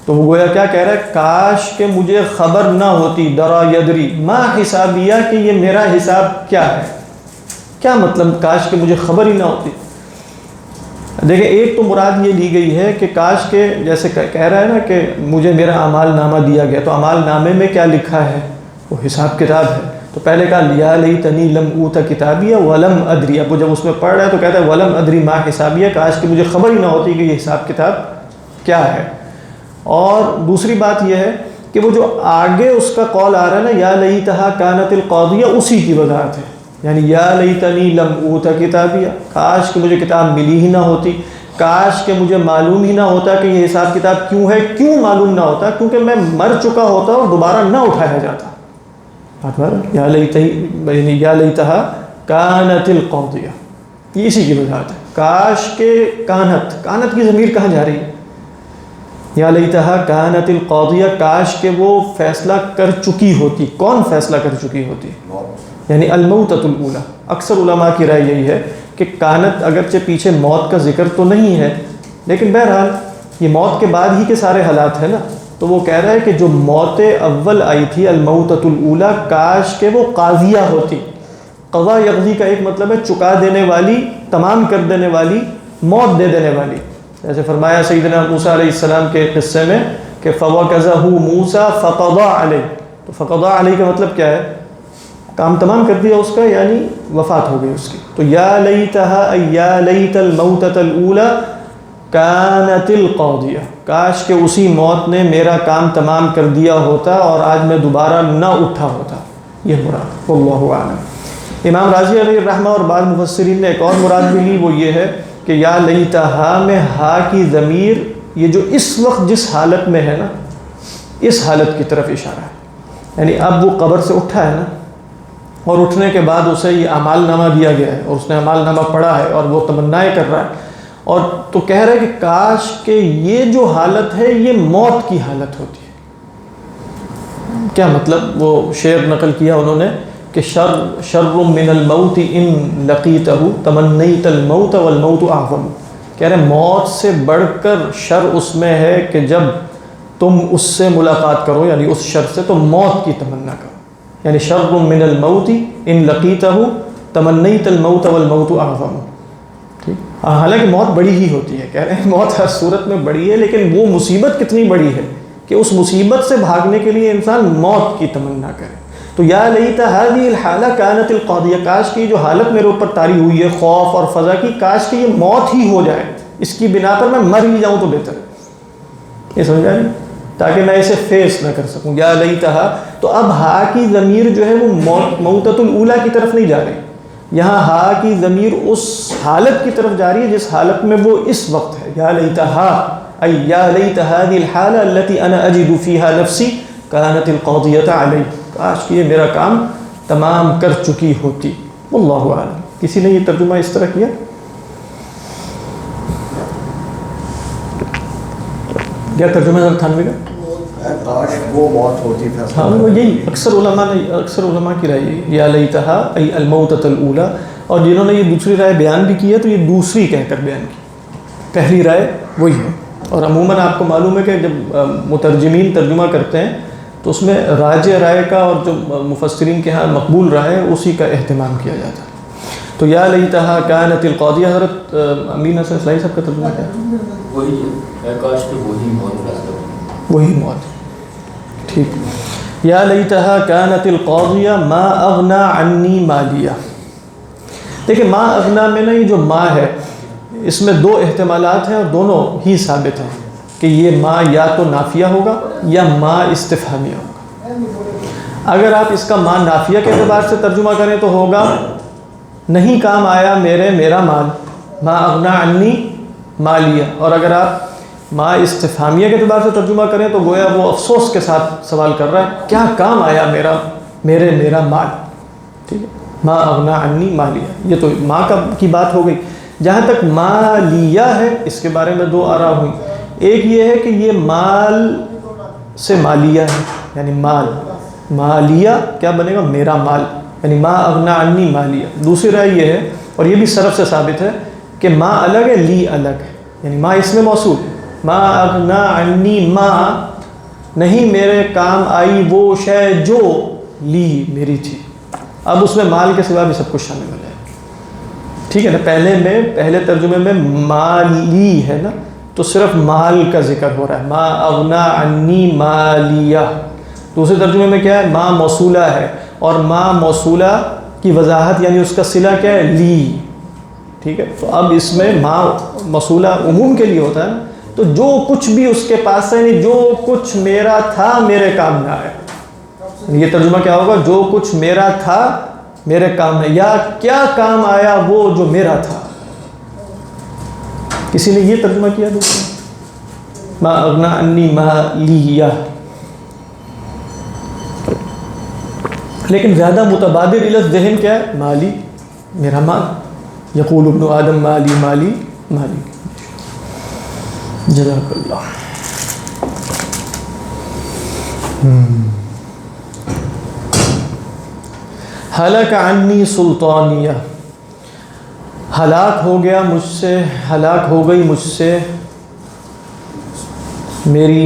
تو وہ گویا کیا کہہ رہا ہے؟ کاش کہ مجھے خبر نہ ہوتی، درا یدری ما حسابیہ، کہ یہ میرا حساب کیا ہے۔ کیا مطلب کاش کہ مجھے خبر ہی نہ ہوتی؟ دیکھیں، ایک تو مراد یہ لی گئی ہے کہ کاش کے، جیسے کہہ رہا ہے نا کہ مجھے میرا اعمال نامہ دیا گیا، تو اعمال نامے میں کیا لکھا ہے؟ وہ حساب کتاب ہے۔ تو پہلے کہا یا لیتنی لم اوت کتابیہ ولم ادری، اب وہ جب اس میں پڑھ رہا ہے تو کہتا ہے ولم ادری ما حسابیہ، کاش کہ مجھے خبر ہی نہ ہوتی کہ یہ حساب کتاب کیا ہے۔ اور دوسری بات یہ ہے کہ وہ جو آگے اس کا قول آ رہا ہے نا، یا لیتہا کانت القاضیہ، اسی کی وضاحت ہے، یعنی یا لیتنی لم اوت کتابیہ، کاش کہ مجھے کتاب ملی ہی نہ ہوتی، کاش کہ مجھے معلوم ہی نہ ہوتا کہ یہ حساب کتاب کیوں ہے۔ کیوں معلوم نہ ہوتا؟ کیونکہ میں مر چکا ہوتا اور دوبارہ نہ اٹھایا جاتا۔ یا لیتہا کانت القاضیہ، یہ اسی کی وجاہت ہے، کاش کہ کانت کی ضمیر کہاں جا رہی ہے؟ یا لیتہا کانت القاضیہ، کاش کہ وہ فیصلہ کر چکی ہوتی۔ کون فیصلہ کر چکی ہوتی؟ یعنی الموتۃ الاولیٰ۔ اکثر علماء کی رائے یہی ہے کہ کانت اگرچہ پیچھے موت کا ذکر تو نہیں ہے، لیکن بہرحال یہ موت کے بعد ہی کے سارے حالات ہیں نا، تو وہ کہہ رہا ہے کہ جو موت اول آئی تھی الموتۃ الاولیٰ، کاش کہ وہ قاضیہ ہوتی۔ قضا یقضی کا ایک مطلب ہے چکا دینے والی، تمام کر دینے والی، موت دے دینے والی۔ جیسے فرمایا سیدنا موسیٰ علیہ السلام کے قصے میں کہ فَوَكَزَهُ مُوسَى فَقَضَى عَلَيْهِ، تو فَقَضَى عَلَيْهِ کا مطلب کیا ہے؟ کام تمام کر دیا اس کا، یعنی وفات ہو گئی اس کی۔ تو یا لیتہا ای یا لیت الموتۃ الاولیٰ کانت القاضیہ، کاش کہ اسی موت نے میرا کام تمام کر دیا ہوتا اور آج میں دوبارہ نہ اٹھا ہوتا۔ یہ مراد، واللہ اعلم۔ امام راضی علیہ الرحمہ اور بعض مفسرین نے ایک اور مراد بھی لی، وہ یہ ہے کہ یا لیتہا میں ہا کی ضمیر، یہ جو اس وقت جس حالت میں ہے نا، اس حالت کی طرف اشارہ ہے، یعنی اب وہ قبر سے اٹھا ہے نا، اور اٹھنے کے بعد اسے یہ اعمال نامہ دیا گیا ہے، اور اس نے اعمال نامہ پڑھا ہے اور وہ تمنائیں کر رہا ہے، اور تو کہہ رہا ہے کہ کاش کہ یہ جو حالت ہے یہ موت کی حالت ہوتی ہے۔ کیا مطلب؟ وہ شعر نقل کیا انہوں نے کہ شر من الموت ان لقیتہ تمنیت الموت والموت اعظم، کہہ رہے ہیں موت سے بڑھ کر شر اس میں ہے کہ جب تم اس سے ملاقات کرو، یعنی اس شر سے، تو موت کی تمنا کرو، یعنی شر من الموت ان لقیتہ تمنیت الموت والموت اعظم۔ حالانکہ موت بڑی ہی ہوتی ہے، کہہ رہے ہیں موت ہر صورت میں بڑی ہے، لیکن وہ مصیبت کتنی بڑی ہے کہ اس مصیبت سے بھاگنے کے لیے انسان موت کی تمنا کرے۔ تو یا لیت هذه الحالہ کانت القاضیہ، کاش کی جو حالت میرے اوپر طاری ہوئی ہے خوف اور فزع کی، کاش کہ یہ موت ہی ہو جائے، اس کی بنا پر میں مر ہی جاؤں تو بہتر ہے۔ یہ سمجھ آئی؟ تاکہ میں اسے فیس نہ کر سکوں۔ یا لیتہا، تو اب ہا کی ضمیر جو ہے وہ موتۃ الاولیٰ کی طرف نہیں جا رہی، یہاں ہا کی ضمیر اس حالت کی طرف جا رہی ہے جس حالت میں وہ اس وقت ہے۔ یا لیتہا ای یا لیت هذه الحالہ التي انا اجد فيها نفسی كانت القاضیۃ علی، کاش کہ یہ میرا کام تمام کر چکی ہوتی۔ واللہ اعلم۔ کسی نے یہ ترجمہ اس طرح کیا؟ کیا ترجمہ ہے تھانوی کا؟
کاش وہ موت ہوتی پھر۔
ہاں، وہ یہی اکثر علماء کی رائے ہے، یا لیتہا ای الموتۃ الاولیٰ، اور جنہوں نے یہ دوسری رائے بیان بھی کی ہے تو یہ دوسری کہہ کر بیان کی، پہلی رائے وہی ہے۔ اور عموماً آپ کو معلوم ہے کہ جب مترجمین ترجمہ کرتے ہیں تو اس میں راجع رائے کا اور جو مفسرین کے ہاں مقبول رائے اسی کا اہتمام کیا جاتا ہے۔ تو یا لیتہا کانت القاضیہ، حضرت امین حسن اصلاحی صاحب کا ترجمہ کیا ہے؟
وہی ہے، کاش کہ وہی موت،
وہی موت، ٹھیک۔ یا لیتہا کانت القاضیہ ما اغنا عنی مالیہ۔ دیکھیں ما اغنا میں نا یہ جو ما ہے اس میں دو احتمالات ہیں اور دونوں ہی ثابت ہیں کہ یہ ما یا تو نافیہ ہوگا یا ما استفہامیہ ہوگا۔ اگر آپ اس کا ما نافیہ کے اعتبار سے ترجمہ کریں تو ہوگا نہیں کام آیا میرا مال، ما اغنا عنی مالیہ، اور اگر آپ ما استفہامیہ کے اعتبار سے ترجمہ کریں تو گویا وہ افسوس کے ساتھ سوال کر رہا ہے کیا کام آیا میرا مال، ٹھیک ہے، ما اغنا عنی مالیہ، یہ تو ما کی بات ہو گئی۔ جہاں تک مالیہ ہے اس کے بارے میں دو آراء ہوئی، ایک یہ ہے کہ یہ مال سے مالیہ ہے، یعنی مالیہ کیا بنے گا، میرا مال، یعنی ما اغنا عنی مالیہ۔ دوسری رائے یہ ہے، اور یہ بھی صرف سے ثابت ہے، کہ ما الگ ہے لی الگ ہے، یعنی ما اس میں موصول، ما اغنا عنی ما نہیں میرے کام آئی وہ شے جو لی میری تھی، اب اس میں مال کے سوا بھی سب کچھ شامل ہو جائے، ٹھیک ہے نا۔ پہلے ترجمے میں مالی ہے نا تو صرف مال کا ذکر ہو رہا ہے، ما اغنا عنی مالیہ۔ دوسرے ترجمے میں کیا ہے، ما موصولہ ہے، اور ما موصولہ کی وضاحت یعنی اس کا صلہ کیا ہے، لی، ٹھیک ہے۔ تو اب اس میں ما موصولہ عموم کے لیے ہوتا ہے نا، تو جو کچھ بھی اس کے پاس ہے، یعنی جو کچھ میرا تھا میرے کام نہ آیا، یہ ترجمہ کیا ہوگا، جو کچھ میرا تھا میرے کام میں، یا کیا کام آیا وہ جو میرا تھا۔ کسی نے یہ ترجمہ کیا دوسرا، ما اغنا عنی مالیہ، لیکن زیادہ متبادر الی ذہن کیا ہے، مالی، میرا مال، یقول ابن آدم مالی مالی مالی۔ جزاک اللہ۔ ہلاک عنی سلطانیہ، ہلاک ہو گیا مجھ سے، ہلاک ہو گئی مجھ سے میری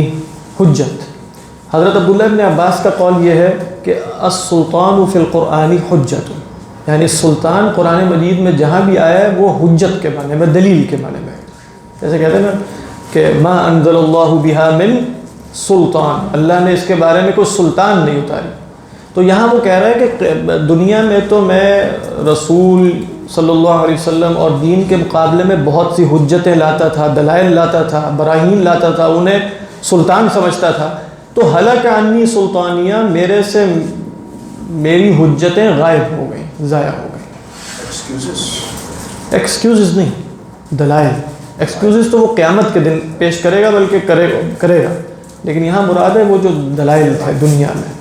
حجت۔ حضرت عبداللہ ابن عباس کا قول یہ ہے کہ السلطان فی القرآن حجت، یعنی سلطان قرآن مجید میں جہاں بھی آیا ہے وہ حجت کے معنی میں، دلیل کے معنی میں، جیسے کہتے ہیں نا کہ ما انزل اللہ بہا من سلطان، اللہ نے اس کے بارے میں کوئی سلطان نہیں اتاری۔ تو یہاں وہ کہہ رہا ہے کہ دنیا میں تو میں رسول صلی اللہ علیہ وسلم اور دین کے مقابلے میں بہت سی حجتیں لاتا تھا، دلائل لاتا تھا، براہین لاتا تھا، انہیں سلطان سمجھتا تھا، تو ہلاک عنی سلطانیہ، میرے سے میری حجتیں غائب ہو گئیں، ضائع ہو گئیں۔ ایکسکیوزز نہیں، دلائل۔ ایکسکیوزز تو وہ قیامت کے دن پیش کرے گا، بلکہ کرے گا، لیکن یہاں مراد ہے وہ جو دلائل تھے دنیا میں۔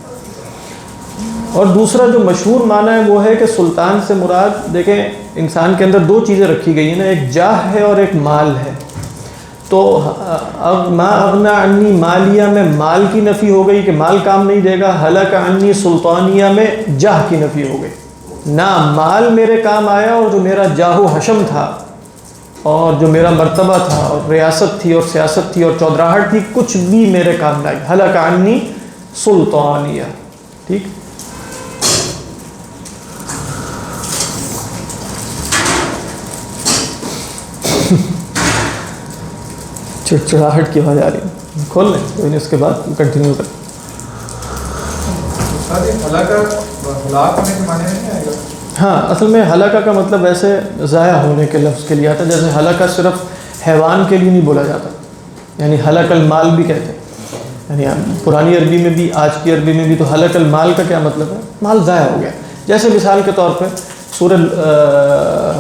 اور دوسرا جو مشہور معنی ہے وہ ہے کہ سلطان سے مراد، دیکھیں انسان کے اندر دو چیزیں رکھی گئی ہیں نا، ایک جاہ ہے اور ایک مال ہے۔ تو اب ما اغنا عنی مالیہ میں مال کی نفی ہو گئی کہ مال کام نہیں دے گا، ہلاک عنی سلطانیہ میں جاہ کی نفی ہو گئی، نہ مال میرے کام آیا، اور جو میرا جاہ و حشم تھا اور جو میرا مرتبہ تھا اور ریاست تھی اور سیاست تھی اور چودراہٹ تھی، کچھ بھی میرے کام نہ آئی، ہلاک عنی سلطانیہ، ٹھیک۔ چڑچڑاہٹ کی آواز آ رہی ہے، کھول لیں تو اس کے بعد کنٹینیو کریں۔ ہاں، اصل میں ہلاکہ کا مطلب ویسے ضائع ہونے کے لفظ کے لیے آتا ہے، جیسے ہلاکہ صرف حیوان کے لیے نہیں بولا جاتا، یعنی ہلاک المال بھی کہتے ہیں، یعنی پرانی عربی میں بھی آج کی عربی میں بھی، تو ہلاک المال کا کیا مطلب ہے، مال ضائع ہو گیا۔ جیسے مثال کے طور پہ سورہ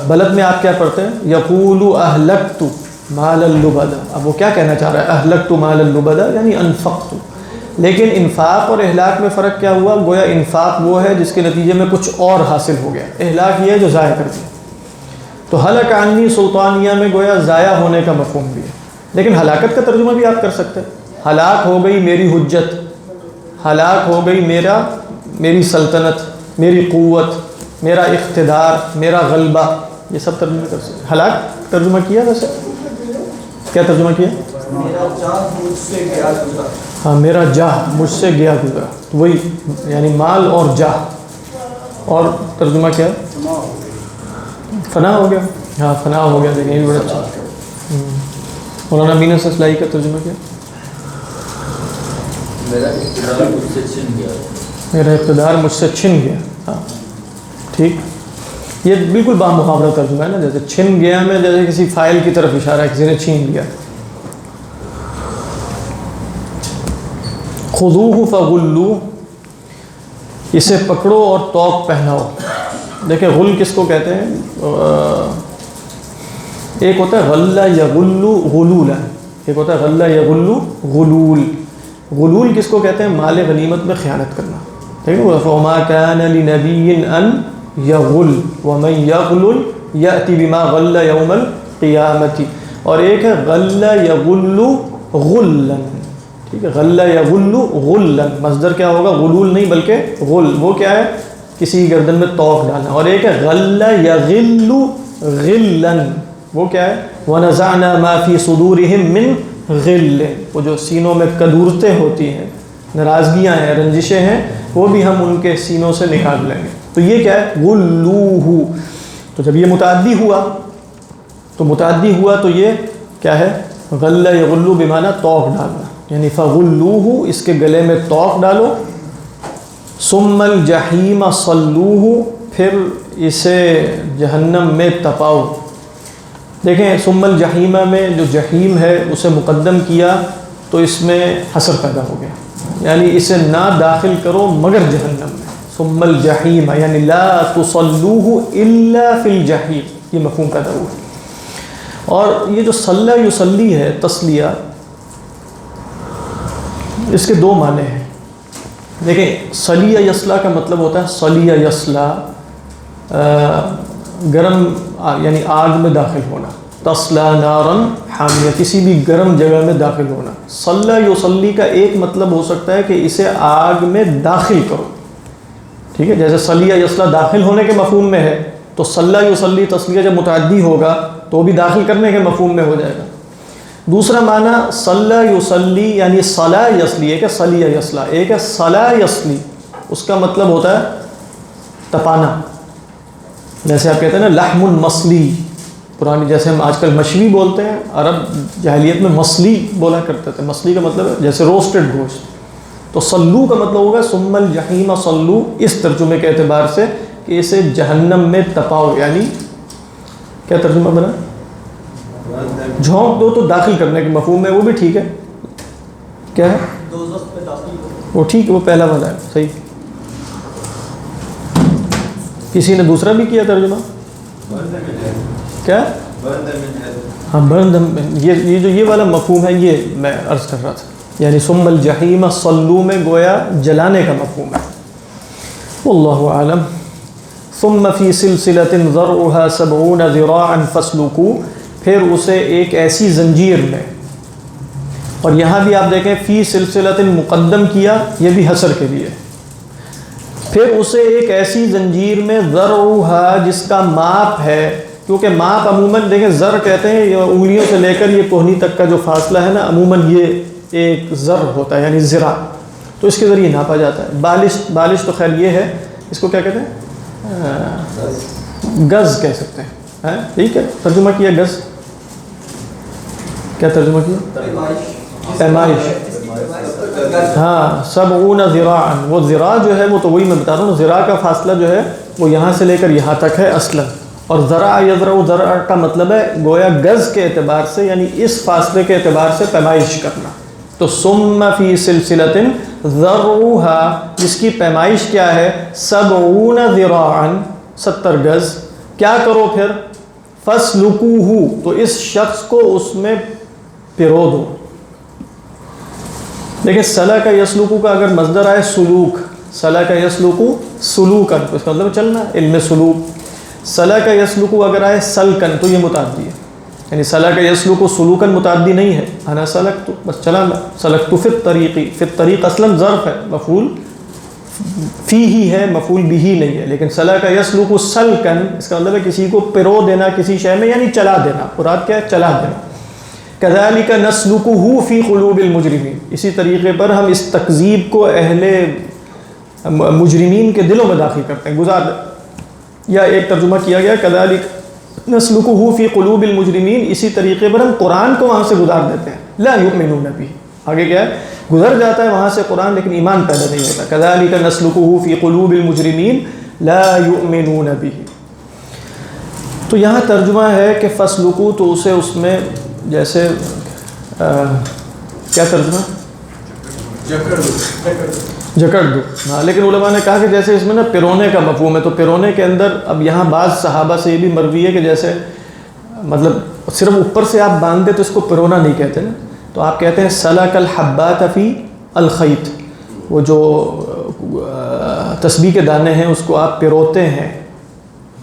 بلد میں آپ کیا پڑھتے ہیں، یقول اہلکت مال اللبدا، اب وہ کیا کہنا چاہ رہا ہے، اہلکت مال اللبدا یعنی انفقت، لیکن انفاق اور اہلاک میں فرق کیا ہوا، گویا انفاق وہ ہے جس کے نتیجے میں کچھ اور حاصل ہو گیا، اہلاک یہ ہے جو ضائع کر دیا۔ تو ہلاک عنی سلطانیہ میں گویا ضائع ہونے کا مفہوم بھی ہے، لیکن ہلاکت کا ترجمہ بھی آپ کر سکتے ہیں، ہلاک ہو گئی میری حجت، ہلاک ہو گئی میری سلطنت، میری قوت، میرا اقتدار، میرا غلبہ، یہ سب ترجمہ کر سکتے ہیں۔ ہلاک ترجمہ کیا ویسے کیا ترجمہ کیا،
میرا جاہ مجھ سے گیا گزرا،
ہاں میرا جاہ مجھ سے گیا گزرا، تو وہی یعنی مال اور جاہ، اور ترجمہ کیا فنا ہو گیا، ہاں فنا ہو گیا، دیکھیں یہ بھی بڑا اچھا۔ مولانا امین حسن اصلاحی کا ترجمہ کیا؟
میرا اقتدار مجھ سے چھن گیا،
میرا اقتدار مجھ سے چھن گیا، ہاں ٹھیک، یہ بالکل بامحاورہ ترجمہ ہے نا، جیسے چھن گیا میں جیسے کسی فائل کی طرف اشارہ ہے، کسی نے چھین لیا۔ خذوہ فغلو، اسے پکڑو اور طوق پہناؤ۔ دیکھیں غل کس کو کہتے ہیں؟ ایک ہوتا ہے غلہ یغل غلولا، ایک ہوتا ہے غلہ یغل غلول۔ غلول کس کو کہتے ہیں؟ مال غنیمت میں خیانت کرنا، ٹھیک ہے، وما كان لنبي ان یغل ومن یغل یأتی بما غل یوم القیامت۔ اور ایک ہے غلہ یغل غلا، ٹھیک ہے، غلہ یغل غلا، مصدر کیا ہوگا؟ غلول نہیں بلکہ غل، وہ کیا ہے؟ کسی گردن میں توق ڈالنا۔ اور ایک ہے غلہ یغل غلا، وہ کیا ہے؟ وَنَزَعْنَا مَا فِي صُدُورِهِم مِّن غِلٍّ، وہ جو سینوں میں کدورتیں ہوتی ہیں، ناراضگیاں ہیں، رنجشیں ہیں، وہ بھی ہم ان کے سینوں سے نکال لیں گے۔ تو یہ کیا ہے؟ غلوہ۔ تو جب یہ متعدی ہوا تو یہ کیا ہے؟ غلہ یغلو بمعنی توق ڈالنا، یعنی فغلوہ، اس کے گلے میں توق ڈالو، ثم الجحیم صلوہ، پھر اسے جہنم میں تپاؤ۔ دیکھیں ثم الجحیمہ میں جو جحیم ہے اسے مقدم کیا تو اس میں حصر پیدا ہو گیا، یعنی اسے نہ داخل کرو مگر جہنم میں۔ ثم الجحیم یعنی لا تصلوہ الا فی الجحیم، یہ مفہوم پیدا ہوا۔ اور یہ جو صلی یصلی ہے، تسلیہ، اس کے دو معنی ہیں۔ دیکھیں صلی یصلا کا مطلب ہوتا ہے صلی یصلا، گرم یعنی آگ میں داخل ہونا، تصلا نارن حامیہ، کسی بھی گرم جگہ میں داخل ہونا۔ صلی یصلی کا ایک مطلب ہو سکتا ہے کہ اسے آگ میں داخل کرو، ٹھیک ہے، جیسے صلی یصلا داخل ہونے کے مفہوم میں ہے، تو صلی یصلی تسلیہ جب متعدی ہوگا تو بھی داخل کرنے کے مفہوم میں ہو جائے گا۔ دوسرا معنی صلی یصلی یعنی صلا یصلی، ایک ہے صلی یصلا، ایک ہے صلا یصلی، اس کا مطلب ہوتا ہے تپانا، جیسے آپ کہتے ہیں نا لحم المصلی، پرانی جیسے ہم آج کل مشوی بولتے ہیں، عرب جاہلیت میں مصلی بولا کرتے تھے۔ مصلی کا مطلب ہے جیسے روسٹڈ گوشت، تو صلو کا مطلب ہوگا ثم الجحیم صلو، اس ترجمے کے اعتبار سے کہ اسے جہنم میں تپاؤ، یعنی کیا ترجمہ بنا؟ جھونک دو، تو داخل کرنے کے مفہوم میں، وہ بھی ٹھیک ہے، کیا ہے؟
دوزخ میں داخل ہو۔
وہ ٹھیک ہے، وہ پہلا والا ہے، صحیح۔ کسی نے دوسرا بھی کیا ترجمہ؟ کیا؟ ہاں برن، یہ جو یہ والا مفہوم ہے یہ میں عرض کر رہا تھا، یعنی ثم الجحیم صلو میں گویا جلانے کا مفہوم ہے۔ واللہ اعلم۔ ثم فی سلسلۃ ذرعها 70 ذراعا فاسلکوا، پھر اسے ایک ایسی زنجیر میں، اور یہاں بھی آپ دیکھیں فی سلسلۃ مقدم کیا، یہ بھی حصر کے لیے، پھر اسے ایک ایسی زنجیر میں ذرعها جس کا ماپ ہے، کیونکہ ماپ عموماً دیکھیں زر کہتے ہیں، یہ انگلیوں سے لے کر یہ کوہنی تک کا جو فاصلہ ہے نا، عموماً یہ ایک زر ہوتا ہے، یعنی ذراع، تو اس کے ذریعے ناپا جاتا ہے۔ بالش تو خیر یہ ہے، اس کو کیا کہتے ہیں؟ گز کہہ سکتے ہیں، ٹھیک ہے، ترجمہ کیا گز، کیا ترجمہ کیا؟ پیمائش، ہاں 70 ذراعا، وہ ذراع جو ہے وہ تو وہی میں بتا رہا ہوں، ذراع کا فاصلہ جو ہے وہ یہاں سے لے کر یہاں تک ہے اصلاً، اور ذرع یذرع، ذرع کا مطلب ہے گویا گز کے اعتبار سے، یعنی اس فاصلے کے اعتبار سے پیمائش کرنا۔ تو ثم فی سلسلۃ ذرعها، جس کی پیمائش کیا ہے؟ 70 ذراعا، 70 گز، کیا کرو پھر؟ فاسلکوہ، تو اس شخص کو اس میں پرو دو۔ دیکھیں سلک یسلکو کا اگر مصدر آئے سلوک، سلک یسلکو سلوکن، تو اس کا مطلب چلنا، علم سلوک۔ سلک یسلکو اگر آئے سلکن تو یہ متعدی ہے، یعنی سلک یسلکو سلوکن متعدی نہیں ہے، انا سلکت بس چلانا، سلکت فی الطریقی، فی الطریق اصلاً ظرف ہے، مفعول فی ہی ہے، مفعول بھی نہیں ہے، لیکن سلک یسلکو سلکن اس کا مطلب ہے کسی کو پرو دینا کسی شے میں، یعنی چلا دینا، مراد کیا ہے؟ چلا دینا۔ کذالک نسلکہ فی قلوب المجرمین، اسی طریقے پر ہم اس تکذیب کو اہل مجرمین کے دلوں میں داخل کرتے ہیں، گزار۔ یا ایک ترجمہ کیا گیا کذالک نسلکہ فی قلوب المجرمین، اسی طریقے پر ہم قرآن کو وہاں سے گزار دیتے ہیں، لا یؤمنون بہ، آگے کیا ہے، گزر جاتا ہے وہاں سے قرآن لیکن ایمان پیدا نہیں ہوتا، کذالک نسلکہ فی قلوب المجرمین لا یؤمنون بہ۔ تو یہاں ترجمہ ہے کہ فسلکو، تو اسے اس میں جیسے کیا ترجمہ، جکڑ دو، ہاں، لیکن علماء نے کہا کہ جیسے اس میں نا پیرونے کا مفہوم ہے، تو پیرونے کے اندر اب یہاں بعض صحابہ سے یہ بھی مروی ہے کہ جیسے مطلب صرف اوپر سے آپ باندھ دے تو اس کو پیرونا نہیں کہتے نا، تو آپ کہتے ہیں سلک الحبات فی الخیط، وہ جو تسبیح کے دانے ہیں اس کو آپ پیروتے ہیں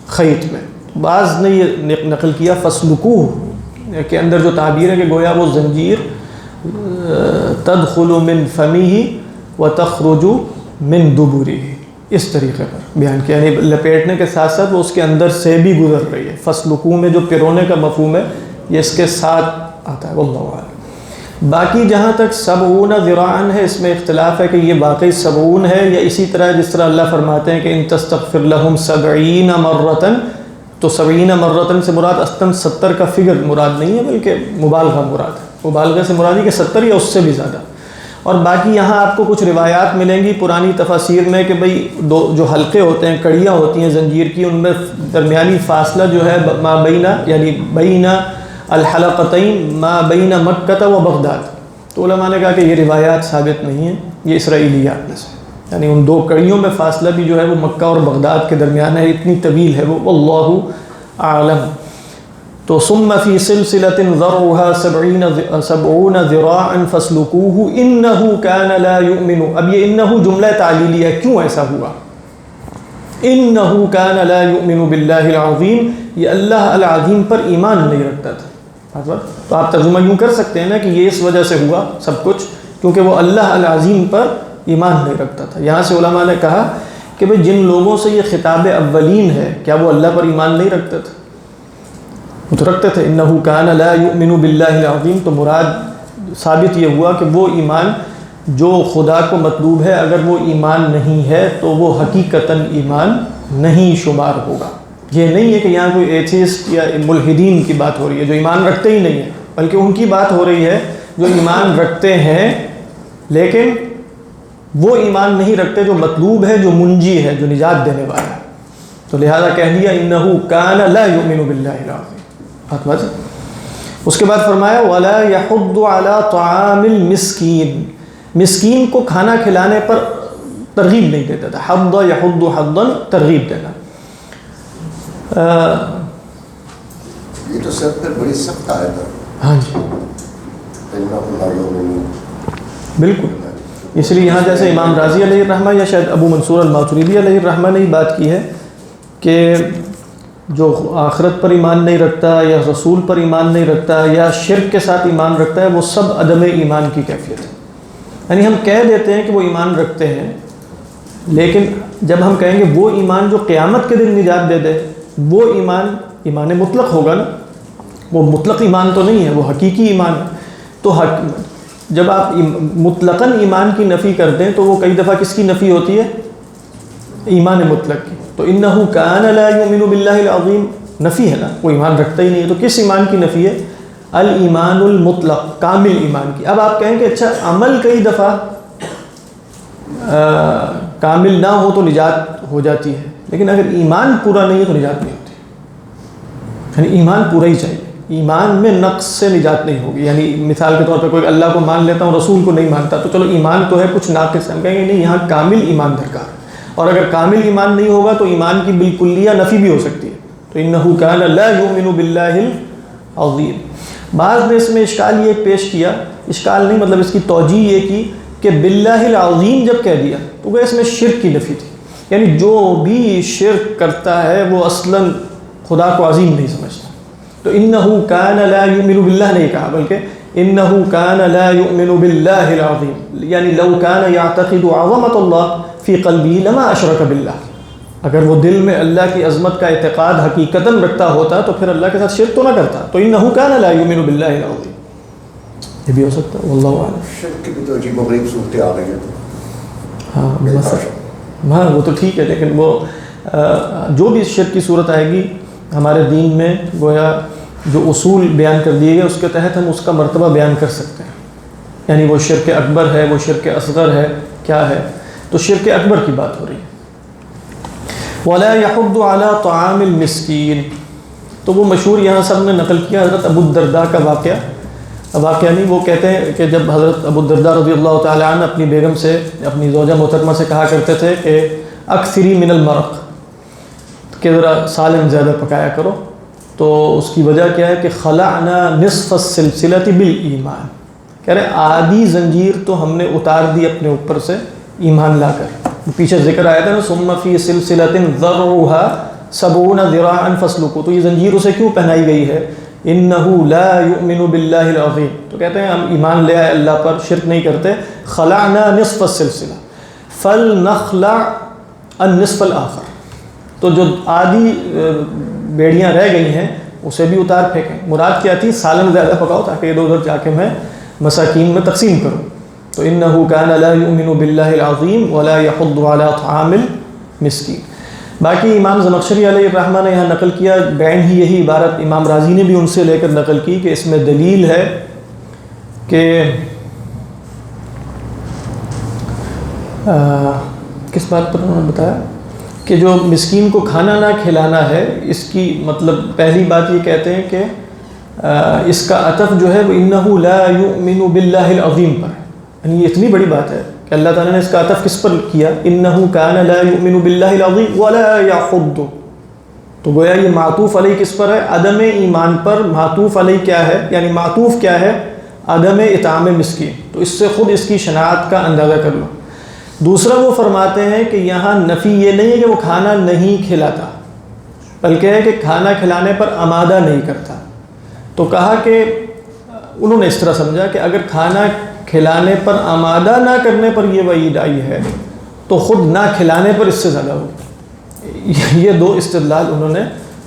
خیط میں۔ بعض نے یہ نقل کیا فسلکوہ کے اندر جو تعبیر ہے کہ گویا وہ زنجیر تدخل من فمیہ وتخرج من دبرہ، اس طریقے پر بیان کیا، یعنی لپیٹنے کے ساتھ ساتھ وہ اس کے اندر سے بھی گزر رہی ہے۔ فسلکوہ میں جو پیرونے کا مفہوم ہے یہ اس کے ساتھ آتا ہے، واللہ اعلم۔ باقی جہاں تک 70 ذراعاً ہے، اس میں اختلاف ہے کہ یہ واقعی 70 ہے یا اسی طرح جس طرح اللہ فرماتے ہیں کہ ان تستغفر لهم 70 مرۃ، تو 70 مرۃ سے مراد اصلاً 70 کا فگر مراد نہیں ہے بلکہ مبالغہ مراد ہے، مبالغہ سے مراد ہے کہ 70 یا اس سے بھی زیادہ۔ اور باقی یہاں آپ کو کچھ روایات ملیں گی پرانی تفاسیر میں کہ بھئی دو جو حلقے ہوتے ہیں، کڑیاں ہوتی ہیں زنجیر کی، ان میں درمیانی فاصلہ جو ہے ما بین، یعنی بین الحلقتین ما بین مکہ و بغداد، تو علماء نے کہا کہ یہ روایات ثابت نہیں ہیں، یہ اسرائیلیات میں سے، یعنی ان دو کڑیوں میں فاصلہ بھی جو ہے وہ مکہ اور بغداد کے درمیان ہے، اتنی طویل ہے وہ، واللہ اعلم۔ تو ثم فی سلسلۃ ذرعها 70 ذراعا فاسلکوہ انہ کان لا یؤمن، اب یہ انہ جملہ تعلیلی ہے، کیوں ایسا ہوا؟ انہ کان لا یؤمن باللہ العظیم، یہ اللہ العظیم پر ایمان نہیں رکھتا تھا۔ تو آپ ترجمہ یوں کر سکتے ہیں نا کہ یہ اس وجہ سے ہوا سب کچھ کیونکہ وہ اللہ العظیم پر ایمان نہیں رکھتا تھا۔ یہاں سے علماء نے کہا کہ بھئی جن لوگوں سے یہ خطاب اولین ہے، کیا وہ اللہ پر ایمان نہیں رکھتے تھے؟ وہ تو رکھتے تھے، انہ کان لا یؤمن باللہ العظیم، تو مراد ثابت یہ ہوا کہ وہ ایمان جو خدا کو مطلوب ہے اگر وہ ایمان نہیں ہے تو وہ حقیقتاً ایمان نہیں شمار ہوگا۔ یہ نہیں ہے کہ یہاں کوئی ایتھیسٹ یا ملحدین کی بات ہو رہی ہے جو ایمان رکھتے ہی نہیں ہیں، بلکہ ان کی بات ہو رہی ہے جو ایمان رکھتے ہیں لیکن وہ ایمان نہیں رکھتے جو مطلوب ہے، جو منجی ہے، جو نجات دینے والا ہے، تو لہذا کہہ دیا انہ کان لا یؤمن باللہ العظیم۔ بات اس کے بعد فرمایا ولا یحض علی طعام المسکین، مسکین کو کھانا کھلانے پر ترغیب نہیں دیتا تھا، حض یحض حضا، ترغیب دینا۔
یہ تو سب پر بڑی سخت آیت ہے۔
ہاں جی بالکل، اس لیے یہاں جیسے امام رازی علیہ الرحمہ یا شاید ابو منصور الماتریدی علیہ الرحمہ نے بات کی ہے کہ جو آخرت پر ایمان نہیں رکھتا یا رسول پر ایمان نہیں رکھتا یا شرک کے ساتھ ایمان رکھتا ہے، وہ سب عدم ایمان کی کیفیت ہے۔ یعنی ہم کہہ دیتے ہیں کہ وہ ایمان رکھتے ہیں، لیکن جب ہم کہیں گے وہ ایمان جو قیامت کے دن نجات دے دے، وہ ایمان مطلق ہوگا نا، وہ مطلق ایمان تو نہیں ہے، وہ حقیقی ایمان ہے۔ تو جب آپ مطلقاً ایمان کی نفی کرتے ہیں تو وہ کئی دفعہ کس کی نفی ہوتی ہے؟ ایمان مطلق کی۔ تو انہ کان لا یؤمن باللہ العظیم نفی ہے نا، وہ ایمان رکھتا ہی نہیں ہے، تو کس ایمان کی نفی ہے؟ الایمان المطلق، کامل ایمان کی۔ اب آپ کہیں کہ اچھا عمل کئی دفعہ کامل نہ ہو تو نجات ہو جاتی ہے، لیکن اگر ایمان پورا نہیں ہے تو نجات نہیں ہوتی، یعنی ایمان پورا ہی چاہیے، ایمان میں نقص سے نجات نہیں ہوگی۔ یعنی مثال کے طور پہ کوئی اللہ کو مان لیتا ہوں رسول کو نہیں مانتا، تو چلو ایمان تو ہے کچھ ناقص، ہم کہیں گے نہیں، یہاں کامل ایمان درکار ہے، اور اگر کامل ایمان نہیں ہوگا تو ایمان کی بالکلیہ نفی بھی ہو سکتی ہے۔ تو انہ کان لا یؤمن باللہ العظیم۔ بعض نے اس میں اشکال یہ پیش کیا، اشکال نہیں مطلب اس کی توجیہ یہ کی کہ باللہ العظیم جب کہہ دیا تو وہ اس میں شرک کی نفی تھی، یعنی جو بھی شرک کرتا ہے وہ اصلاً خدا کو عظیم نہیں سمجھتا۔ تو انہ کان لا یؤمن باللہ نہیں کہا، بلکہ انہ کان لا یؤمن باللہ العظیم، یعنی لو کان یعتقد عظمت اللہ فی قلبی لما اشرک باللہ، اگر وہ دل میں اللہ کی عظمت کا اعتقاد حقیقتاً رکھتا ہوتا تو پھر اللہ کے ساتھ شرک تو نہ کرتا۔ تو انہ کان لا یؤمن باللہ العظیم، یہ بھی ہو سکتا ہے، واللہ اعلم۔
شرک کی بھی تو عجیب و غریب صورتیں آ رہی ہیں۔
ہاں وہ تو ٹھیک ہے، لیکن وہ جو بھی شرک کی صورت آئے گی ہمارے دین میں گویا جو اصول بیان کر دیے گئے اس کے تحت ہم اس کا مرتبہ بیان کر سکتے ہیں. یعنی وہ شرک اکبر ہے، وہ شرک اصغر ہے، کیا ہے؟ تو شرک اکبر کی بات ہو رہی ہے. وَلَا يَحُضُّ عَلَىٰ طَعَامِ الْمِسْكِينِ، تو وہ مشہور یہاں سب نے نقل کیا حضرت ابو الدرداء کا واقعہ نہیں، وہ کہتے ہیں کہ جب حضرت ابو الدرداء رضی اللہ تعالی عنہ اپنی بیگم سے، اپنی زوجہ محترمہ سے کہا کرتے تھے کہ اکثری من المرق، کہ ذرا سالن زیادہ پکایا کرو، تو اس کی وجہ کیا ہے کہ خلعنا نصف السلسلۃ بالایمان، کہہ رہے آدھی زنجیر تو ہم نے اتار دی اپنے اوپر سے ایمان لا کر. پیچھے ذکر آیا تھا نا ثم فی سلسلۃ ذرعها 70 ذراعا فاسلکوا، تو یہ زنجیر اسے کیوں پہنائی گئی ہے؟ انہ لا یؤمن باللہ العظیم، تو کہتے ہیں ہم ایمان لے آئے اللہ پر، شرک نہیں کرتے. خلعنا نصف السلسلہ فلنخلع النصف الآخر، تو جو آدھی بیڑیاں رہ گئی ہیں اسے بھی اتار پھینکیں. مراد کیا تھی؟ سالن زیادہ پکاؤ تاکہ ادھر ادھر جا کے میں مساکین میں تقسیم کروں. تو انہ کان لا یؤمن باللہ العظیم ولا یحض علی طعام المسکین. باقی امام زمخشری علیہ الرحمہ نے یہاں نقل کیا بین ہی یہی عبارت امام رازی نے بھی ان سے لے کر نقل کی کہ اس میں دلیل ہے کہ کس بات پر انہوں نے بتایا کہ جو مسکین کو کھانا نہ کھلانا ہے، اس کی مطلب پہلی بات یہ کہتے ہیں کہ اس کا عطف جو ہے وہ انہ لا یؤمن باللہ العظیم پر ہے. یعنی یہ اتنی بڑی بات ہے کہ اللہ تعالیٰ نے اس کا عطف کس پر کیا؟ انہ کان لا یؤمن باللہ العظیم ولا یحض، تو گویا یہ معطوف علیہ کس پر ہے؟ عدم ایمان پر. معطوف علیہ کیا ہے؟ یعنی معطوف کیا ہے؟ عدم اطعام مسکین. تو اس سے خود اس کی شناعت کا اندازہ کر لو. دوسرا وہ فرماتے ہیں کہ یہاں نفی یہ نہیں ہے کہ وہ کھانا نہیں کھلاتا، بلکہ ہے کہ کھانا کھلانے پر آمادہ نہیں کرتا. تو کہا کہ انہوں نے اس طرح سمجھا کہ اگر کھانا کھلانے پر آمادہ نہ کرنے پر یہ وعید آئی ہے تو خود نہ کھلانے پر اس سے زیادہ ہوگی. یہ دو استدلال انہوں نے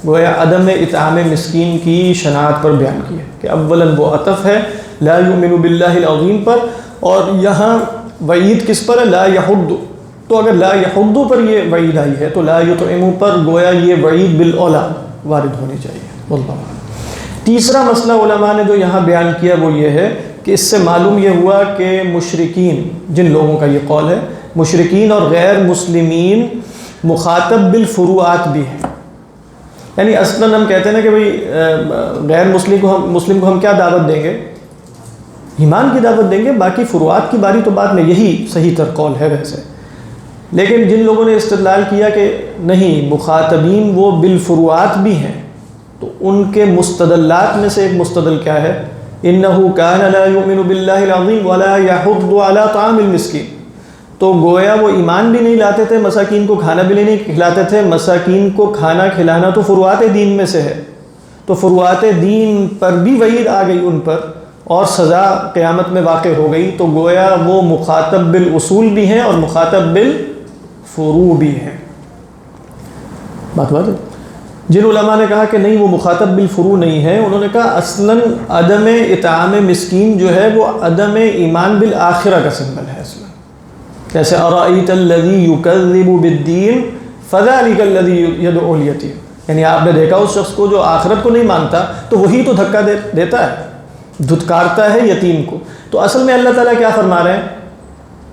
گویا عدم اطعام مسکین کی شناعت پر بیان کی ہے کہ اولاً وہ عطف ہے لا یؤمن باللہ العظیم پر، اور یہاں وعید کس پر ہے؟ لا یحض. تو اگر لا یحض پر یہ وعید آئی ہے تو لا یطعم پر گویا یہ وعید بالاولا وارد ہونی چاہیے. واللہ اعلم. تیسرا مسئلہ علماء نے جو یہاں بیان کیا وہ یہ ہے کہ اس سے معلوم یہ ہوا کہ مشرکین، جن لوگوں کا یہ قول ہے، مشرکین اور غیر مسلمین مخاطب بالفروعات بھی ہیں. یعنی اصلاً ہم کہتے ہیں نا کہ بھئی غیر مسلم کو ہم کیا دعوت دیں گے؟ ایمان کی دعوت دیں گے، باقی فروعات کی باری تو بعد میں، یہی صحیح تر قول ہے ویسے. لیکن جن لوگوں نے استدلال کیا کہ نہیں مخاطبین وہ بالفروعات بھی ہیں، تو ان کے مستدلات میں سے ایک مستدل کیا ہے؟ انہ کان لا یؤمن باللہ العظیم ولا یحض علی طعام المسکین. تو گویا وہ ایمان بھی نہیں لاتے تھے، مساکین کو کھانا بھی نہیں کھلاتے تھے. مساکین کو کھانا کھلانا تو فروعات دین میں سے ہے، تو فروعات دین پر بھی وعید آ گئی ان پر، اور سزا قیامت میں واقع ہو گئی. تو گویا وہ مخاطب بالاصول بھی ہیں اور مخاطب بالفروع بھی ہیں. بات ہے. جن علماء نے کہا کہ نہیں وہ مخاطب بالفروع نہیں ہے، انہوں نے کہا اصلاً عدم اطعام مسکین جو ہے وہ عدم ایمان بالآخرہ کا سمبل ہے. اصلاً جیسے ارأیت الذی یکذب بالدین فذلک الذی یدعو الیتیم، یعنی آپ نے دیکھا اس شخص کو جو آخرت کو نہیں مانتا تو وہی تو دھکا دیتا ہے، دھتکارتا ہے یتیم کو. تو اصل میں اللہ تعالیٰ کیا فرما رہے ہیں؟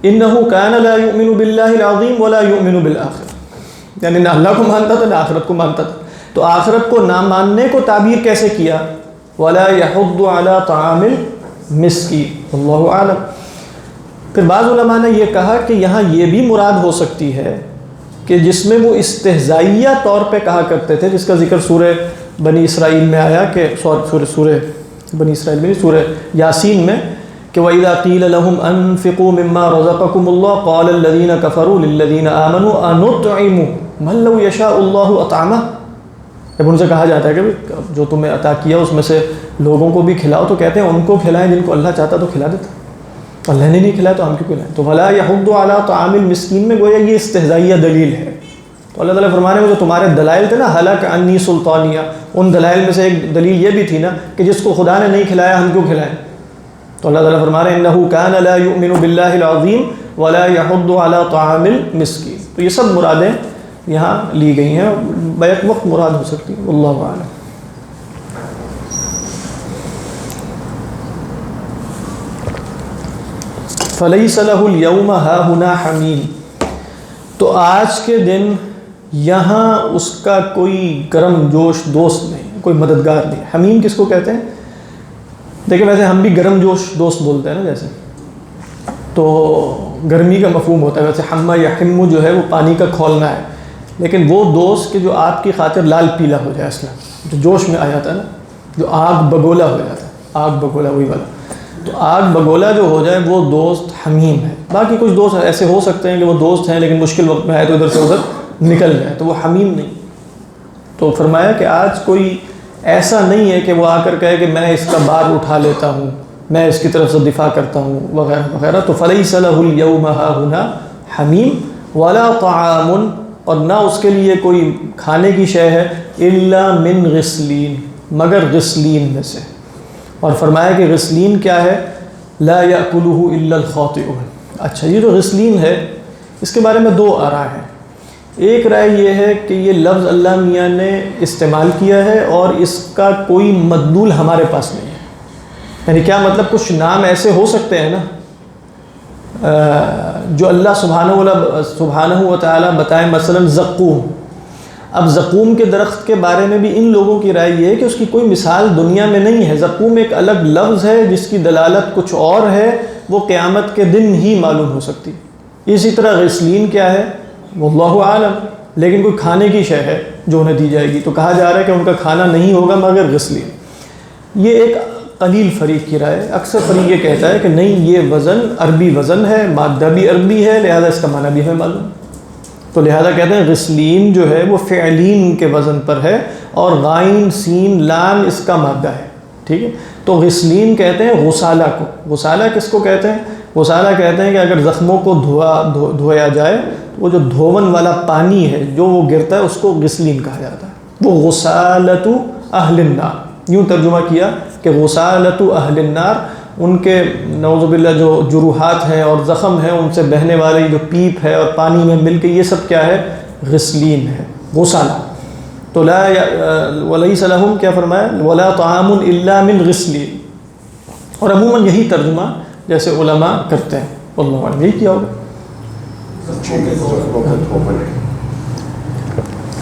انہ کان لا یؤمن باللہ العظیم ولا یؤمن بالآخرہ، یعنی نہ اللہ کو مانتا تھا نہ آخرت کو مانتا تھا. تو آخرت کو نہ ماننے کو تعبیر کیسے کیا؟ ولا یحض علی طعام المسکین. اللہ اعلم. پھر بعض علماء نے یہ کہا کہ یہاں یہ بھی مراد ہو سکتی ہے کہ جس میں وہ استہزائیہ طور پہ کہا کرتے تھے، جس کا ذکر سورہ بنی اسرائیل میں آیا کہ سورہ بنی اسرائیل میں سورہ یاسین میں کہ وَإِذَا قِيلَ لَهُمْ أَنفِقُوا مِمَّا رَزَقَكُمُ اللَّهُ قَالَ الَّذِينَ كَفَرُوا لِلَّذِينَ آمَنُوا أَنُطْعِمُ مَن لَّوْ يَشَاءُ اللَّهُ أَطْعَمَهُ. جب ان سے کہا جاتا ہے کہ جو تمہیں عطا کیا اس میں سے لوگوں کو بھی کھلاؤ، تو کہتے ہیں ان کو کھلائیں جن کو اللہ چاہتا تو کھلا دیتا، اللہ نے نہیں کھلایا تو ہم کیوں کھلائیں. تو ولا یحض علی طعام المسکین میں گویا یہ استہزائیہ دلیل ہے. تو اللہ تعالیٰ فرمانے میں جو تمہارے دلائل تھے نا ہلاک عنی سلطانیہ، ان دلائل میں سے ایک دلیل یہ بھی تھی نا کہ جس کو خدا نے نہیں کھلایا ہم کیوں کھلائیں. تو اللہ تعالیٰ فرما رہے ہیں انہ کان لا یؤمن باللہ العظیم ولا یحض علی طعام المسکین. تو یہ سب مرادیں یہاں لی گئی ہیں، بیک وقت مراد ہو سکتی ہے، واللہ اعلم۔ فلیس لہ الیوم ہاہنا حمیم، تو آج کے دن یہاں اس کا کوئی گرم جوش دوست نہیں، کوئی مددگار نہیں۔ حمیم کس کو کہتے ہیں؟ دیکھیں ویسے ہم بھی گرم جوش دوست بولتے ہیں نا، جیسے تو گرمی کا مفہوم ہوتا ہے، ویسے حمہ یا حمو جو ہے وہ پانی کا کھولنا ہے، لیکن وہ دوست کہ جو آپ کی خاطر لال پیلا ہو جائے، اصلا جو جوش میں آ جاتا ہے نا، جو آگ بگولا ہو جاتا ہے، آگ بگولا وہی والا، تو آگ بگولا جو ہو جائے وہ دوست حمیم ہے۔ باقی کچھ دوست ایسے ہو سکتے ہیں کہ وہ دوست ہیں لیکن مشکل وقت میں آئے تو ادھر سے ادھر نکل جائے، تو وہ حمیم نہیں۔ تو فرمایا کہ آج کوئی ایسا نہیں ہے کہ وہ آ کر کہے کہ میں اس کا بار اٹھا لیتا ہوں، میں اس کی طرف سے دفاع کرتا ہوں وغیرہ وغیرہ۔ تو فلیس لہ الیوم ہاہنا حمیم ولا طعام، اور نہ اس کے لیے کوئی کھانے کی شے ہے، الا من غسلین، مگر غسلین میں سے۔ اور فرمایا کہ غسلین کیا ہے؟ لا یأکلہ الا الخاطئون۔ اچھا، یہ جو غسلین ہے اس کے بارے میں دو آراء ہیں۔ ایک رائے یہ ہے کہ یہ لفظ اللہ میاں نے استعمال کیا ہے اور اس کا کوئی مدلول ہمارے پاس نہیں ہے، یعنی کیا مطلب، کچھ نام ایسے ہو سکتے ہیں نا جو اللہ سبحانہ و تعالیٰ بتائیں، مثلا زقوم۔ اب زقوم کے درخت کے بارے میں بھی ان لوگوں کی رائے یہ ہے کہ اس کی کوئی مثال دنیا میں نہیں ہے، زقوم ایک الگ لفظ ہے جس کی دلالت کچھ اور ہے، وہ قیامت کے دن ہی معلوم ہو سکتی۔ اسی طرح غسلین کیا ہے واللہ عالم، لیکن کوئی کھانے کی شے ہے جو انہیں دی جائے گی، تو کہا جا رہا ہے کہ ان کا کھانا نہیں ہوگا مگر غسلین۔ یہ ایک قلیل فریق کی رائے، اکثر فریق یہ کہتا ہے کہ نہیں، یہ وزن عربی وزن ہے، مادہ بھی عربی ہے، لہذا اس کا معنی بھی ہمیں معلوم، تو لہذا کہتے ہیں غسلین جو ہے وہ فعلین کے وزن پر ہے، اور غائن سین لام اس کا مادہ ہے، ٹھیک ہے۔ تو غسلین کہتے ہیں غسالہ کو۔ غسالہ کس کو کہتے ہیں؟ غسالہ کہتے ہیں کہ اگر زخموں کو دھویا جائے تو وہ جو دھون والا پانی ہے جو وہ گرتا ہے اس کو غسلین کہا جاتا ہے، وہ غسالۃ اہل النار، یوں ترجمہ کیا کہ غسالۃ اہل النار، ان کے نعوذ باللہ جو جروحات ہیں اور زخم ہیں، ان سے بہنے والی جو پیپ ہے اور پانی میں مل کے، یہ سب کیا ہے؟ غسلین ہے، غسالہ۔ تو لا ولیس لہم کیا فرمایا؟ ولا طعام الا من غسلین، اور عموماً یہی ترجمہ جیسے علماء کرتے ہیں، واللہ اعلم یہی کیا ہوگا۔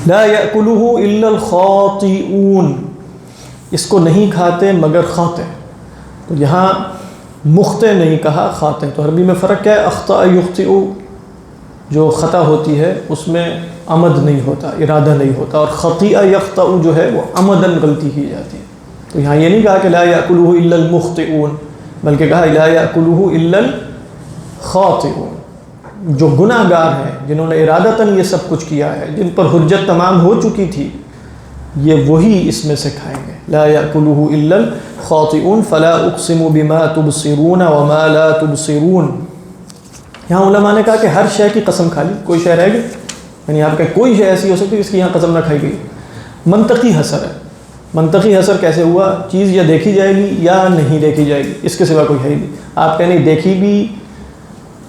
لا یأکلہ الا الخاطئون، اس کو نہیں کھاتے مگر خاطئ۔ تو یہاں مخطئ نہیں کہا، خاطئ۔ تو عربی میں فرق کیا ہے؟ اخطأ یخطئ، جو خطا ہوتی ہے اس میں عمد نہیں ہوتا، ارادہ نہیں ہوتا، اور خطیئہ یخطئ جو ہے وہ عمداً غلطی کی جاتی ہے۔ تو یہاں یہ نہیں کہا کہ لا یأکلہ الا المخطئون، بلکہ کہا لا یأکلہ الا الخاطئون، جو گناہ گار ہیں، جنہوں نے ارادتاً یہ سب کچھ کیا ہے، جن پر حجت تمام ہو چکی تھی، یہ وہی اس میں سے کھائیں گے۔ لا یأکلہ الا الخاطئون فلا اقسم بما تبصرون وما لا تبصرون۔ یہاں علماء نے کہا کہ ہر شے کی قسم کھا لی، کوئی شے رہ گئی، یعنی آپ کا کوئی شے ایسی ہو سکتی ہے اس کی یہاں قسم نہ کھائی گئی۔ منطقی حصر ہے۔ منطقی حصر کیسے ہوا؟ چیز یا دیکھی جائے گی یا نہیں دیکھی جائے گی، اس کے سوا کوئی ہے ہی نہیں۔ آپ کہیں نہیں دیکھی بھی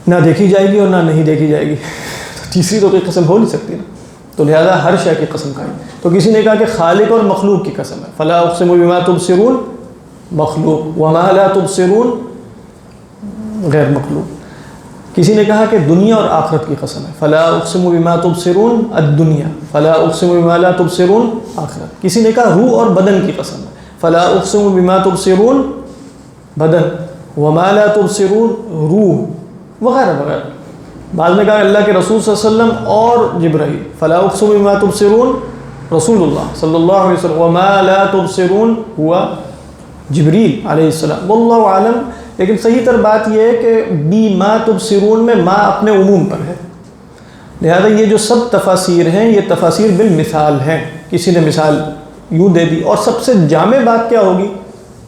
نہ دیکھی جائے گی اور نہ نہیں دیکھی جائے گی، تو تیسری تو کوئی قسم ہو نہیں سکتی نا، تو لہذا ہر شے کی قسم کھائی۔ تو کسی نے کہا کہ خالق اور مخلوق کی قسم ہے، فلا اقسم بما تبصرون مخلوق، وما لا تبصرون غیر مخلوق۔ کسی نے کہا کہ دنیا اور آخرت کی قسم ہے، فلا اقسم بما تبصرون الدنیا، فلا اقسم بما لا تبصرون آخرت۔ کسی نے کہا روح اور بدن کی قسم ہے، فلا اقسم بما تبصرون بدن وما لا تبصرون روح، وغیرہ وغیرہ۔ بعض نے کہا اللہ کے رسول صلی اللہ علیہ وسلم اور جبرائیل، فلا اقسم بما تبصرون رسول اللہ صلی اللہ علیہ وسلم، وما لا تبصرون ہوا جبریل علیہ السلام، واللہ عالم۔ لیکن صحیح تر بات یہ ہے کہ بی ما تبصرون میں ما اپنے عموم پر ہے، لہذا یہ جو سب تفاسیر ہیں یہ تفاسیر بالمثال ہیں، کسی نے مثال یوں دے دی۔ اور سب سے جامع بات کیا ہوگی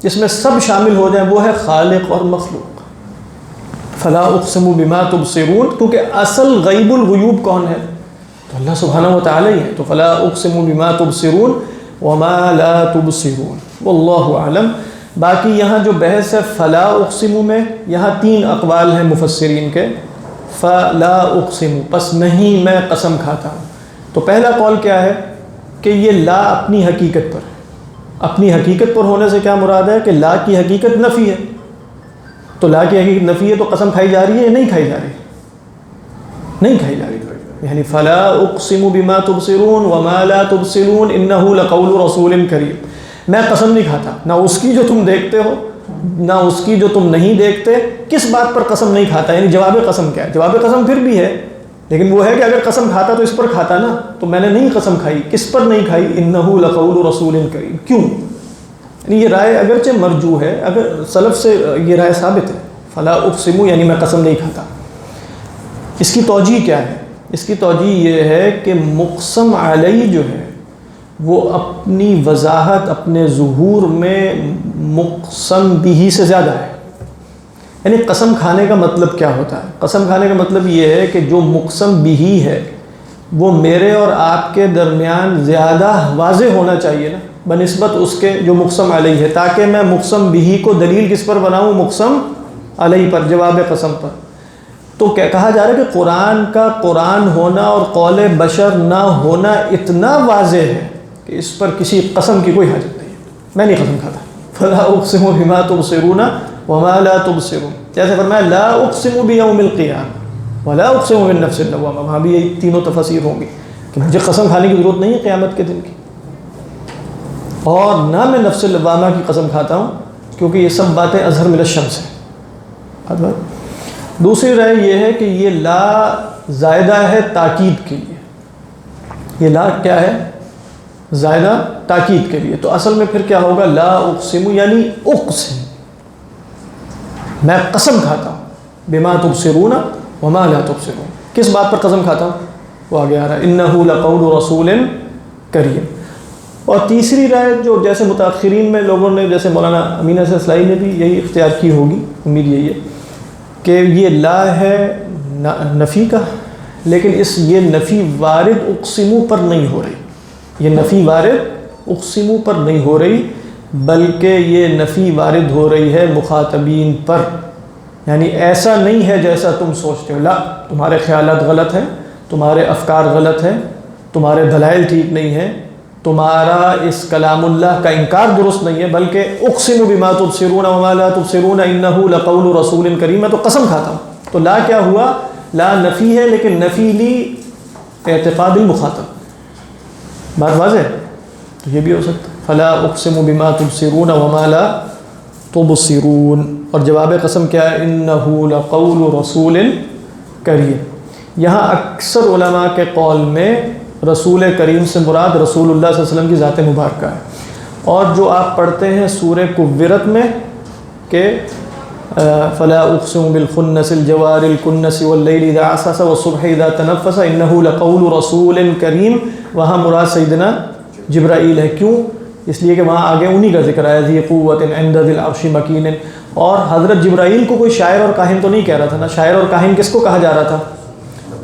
جس میں سب شامل ہو جائیں؟ وہ ہے خالق اور مخلوق۔ فلا اقسم بما تبصرون، کیونکہ اصل غیب الغیوب کون ہے؟ تو اللہ سبحانہ و تعالی ہے، تو فلا اقسم بما تبصرون وما لا تبصرون واللہ اعلم۔ باقی یہاں جو بحث ہے فلا اقسم میں، یہاں 3 اقوال ہیں مفسرین کے۔ فلا اقسم، پس نہیں میں قسم کھاتا ہوں، تو پہلا قول کیا ہے کہ یہ لا اپنی حقیقت پر ہے. اپنی حقیقت پر ہونے سے کیا مراد ہے کہ لا کی حقیقت نفی ہے. تو لا کی حقیقت نفی ہے تو قسم کھائی جا رہی ہے یا نہیں کھائی جا رہی؟ نہیں کھائی جا رہی. یعنی فلا اقسم بما تبصرون وما لا تبصرون انه لقول رسول کریم. میں قسم نہیں کھاتا نہ اس کی جو تم دیکھتے ہو نہ اس کی جو تم نہیں دیکھتے. کس بات پر قسم نہیں کھاتا؟ یعنی جواب قسم کیا ہے؟ جواب قسم پھر بھی ہے لیکن وہ ہے کہ اگر قسم کھاتا تو اس پر کھاتا نا. تو میں نے نہیں قسم کھائی. کس پر نہیں کھائی؟ انه لقول رسول کریم. کیوں؟ یعنی یہ رائے اگرچہ مرجوح ہے, اگر سلف سے یہ رائے ثابت ہے فلا اقسم یعنی میں قسم نہیں کھاتا. اس کی توجیہ کیا ہے؟ اس کی توجیہ یہ ہے کہ مقسم علیہ جو ہے وہ اپنی وضاحت اپنے ظہور میں مقسم بھی سے زیادہ ہے. یعنی قسم کھانے کا مطلب کیا ہوتا ہے؟ قسم کھانے کا مطلب یہ ہے کہ جو مقسم بھی ہے وہ میرے اور آپ کے درمیان زیادہ واضح ہونا چاہیے نا بنسبت اس کے جو مقسم علیہ ہے, تاکہ میں مقسم بھی کو دلیل کس پر بناؤں؟ مقسم علیہ پر, جواب قسم پر. تو کیا کہا جا رہا ہے کہ قرآن کا قرآن ہونا اور قول بشر نہ ہونا اتنا واضح ہے کہ اس پر کسی قسم کی کوئی حاجت نہیں ہے. میں نہیں قسم کھاتا. فلا اقسم بما تبصرون وما لا تبصرون. جیسے فرمایا لا اقسم بیوم القیامہ ولا اقسم بالنفس اللوامہ, وہاں بھی یہ تینوں تفاسیر ہوں گی کہ مجھے قسم کھانے کی ضرورت نہیں ہے قیامت کے دن کی, اور نہ میں نفس اللوامہ کی قسم کھاتا ہوں کیونکہ یہ سب باتیں اظہر من الشمس ہیں. دوسری رائے یہ ہے کہ یہ لا زائدہ ہے تاکید کے لیے. یہ لا کیا ہے؟ زائدہ تاکید کے لیے. تو اصل میں پھر کیا ہوگا؟ لا اقسم یعنی اقسم, میں قسم کھاتا ہوں بما تبصرون وما لا تبصرون. کس بات پر قسم کھاتا ہوں؟ وہ آگے آ رہا ہے انه لقول رسول کریم. اور تیسری رائے جو جیسے متاخرین میں لوگوں نے, جیسے مولانا امین احسن اصلاحی نے بھی یہی اختیار کی ہوگی, امید یہی ہے کہ یہ لا ہے نفی کا, لیکن یہ نفی وارد اقسمو پر نہیں ہو رہی. یہ نفی وارد اقسمو پر نہیں ہو رہی بلکہ یہ نفی وارد ہو رہی ہے مخاطبین پر. یعنی ایسا نہیں ہے جیسا تم سوچتے ہو. لا, تمہارے خیالات غلط ہیں, تمہارے افکار غلط ہیں, تمہارے دلائل ٹھیک نہیں ہیں, تمہارا اس کلام اللہ کا انکار درست نہیں ہے, بلکہ اقسم بما تبصرون وما لا تبصرون انه لقول رسول کریم. میں تو قسم کھاتا ہوں. تو لا کیا ہوا؟ لا نفی ہے لیکن نفی لی اعتقاد المخاطب. بات واضح؟ تو یہ بھی ہو سکتا ہے فلا اقسم بما تبصرون وما لا تبصرون. اور جواب قسم کیا ہے؟ انه لقول رسول کریم. یہاں اکثر علماء کے قول میں رسول کریم سے مراد رسول اللہ صلی اللہ علیہ وسلم کی ذات مبارکہ ہے. اور جو آپ پڑھتے ہیں سورہ کورت میں کہ فلا اقسم بالخنس الجوار الکنس واللیل اذا عسعس والصبح اذا تنفس انه لقول رسول کریم, وہاں مراد سیدنا جبرائیل ہے. کیوں؟ اس لیے کہ وہاں آگے انہی کا ذکر آیا ذی قوت عند ذی العرش مکین. اور حضرت جبرائیل کو کوئی شاعر اور کاہن تو نہیں کہہ رہا تھا نا. شاعر اور کاہن کس کو کہا جا رہا تھا؟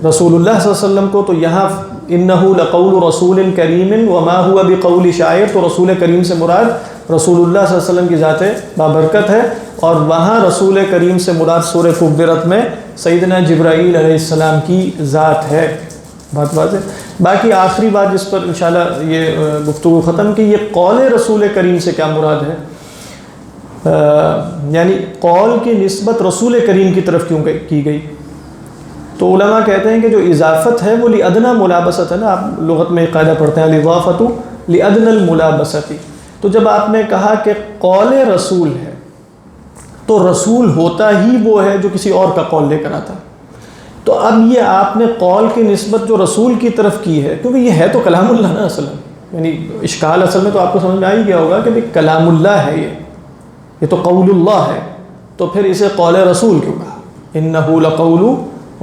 رسول اللہ صلی اللہ علیہ وسلم کو. تو یہاں انه لقول رسول کریم وما هو بقول شاعر, تو رسول کریم سے مراد رسول اللہ صلی اللہ علیہ وسلم کی ذات بابرکت ہے. اور وہاں رسول کریم سے مراد سورہ کبرت میں سیدنا جبرائیل علیہ السلام کی ذات ہے. بات واضح؟ باقی آخری بات جس پر انشاءاللہ یہ گفتگو ختم کی, یہ قول رسول کریم سے کیا مراد ہے؟ یعنی قول کی نسبت رسول کریم کی طرف کیوں کی گئی؟ تو علماء کہتے ہیں کہ جو اضافت ہے وہ لادنا ملابست ہے نا. آپ لغت میں قاعدہ پڑھتے ہیں الاضافۃ لادنا الملابست. تو جب آپ نے کہا کہ قول رسول ہے تو رسول ہوتا ہی وہ ہے جو کسی اور کا قول لے کر آتا. تو اب یہ آپ نے قول کی نسبت جو رسول کی طرف کی ہے, کیونکہ یہ ہے تو کلام اللہ نا اصل میں. یعنی اشکال اصل میں تو آپ کو سمجھ میں آ ہی گیا ہوگا کہ بھئی کلام اللہ ہے, یہ تو قول اللہ ہے, تو پھر اسے قول رسول کیوں کہا؟ انہ لقول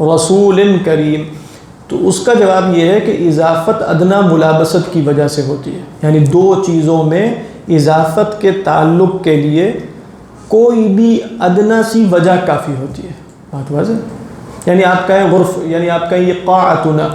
رسول کریم. تو اس کا جواب یہ ہے کہ اضافت ادنا ملابست کی وجہ سے ہوتی ہے. یعنی دو چیزوں میں اضافت کے تعلق کے لیے کوئی بھی ادنا سی وجہ کافی ہوتی ہے. بات واضح؟ یعنی آپ کہیں غرف, یعنی آپ کہیں یہ قاعتنا,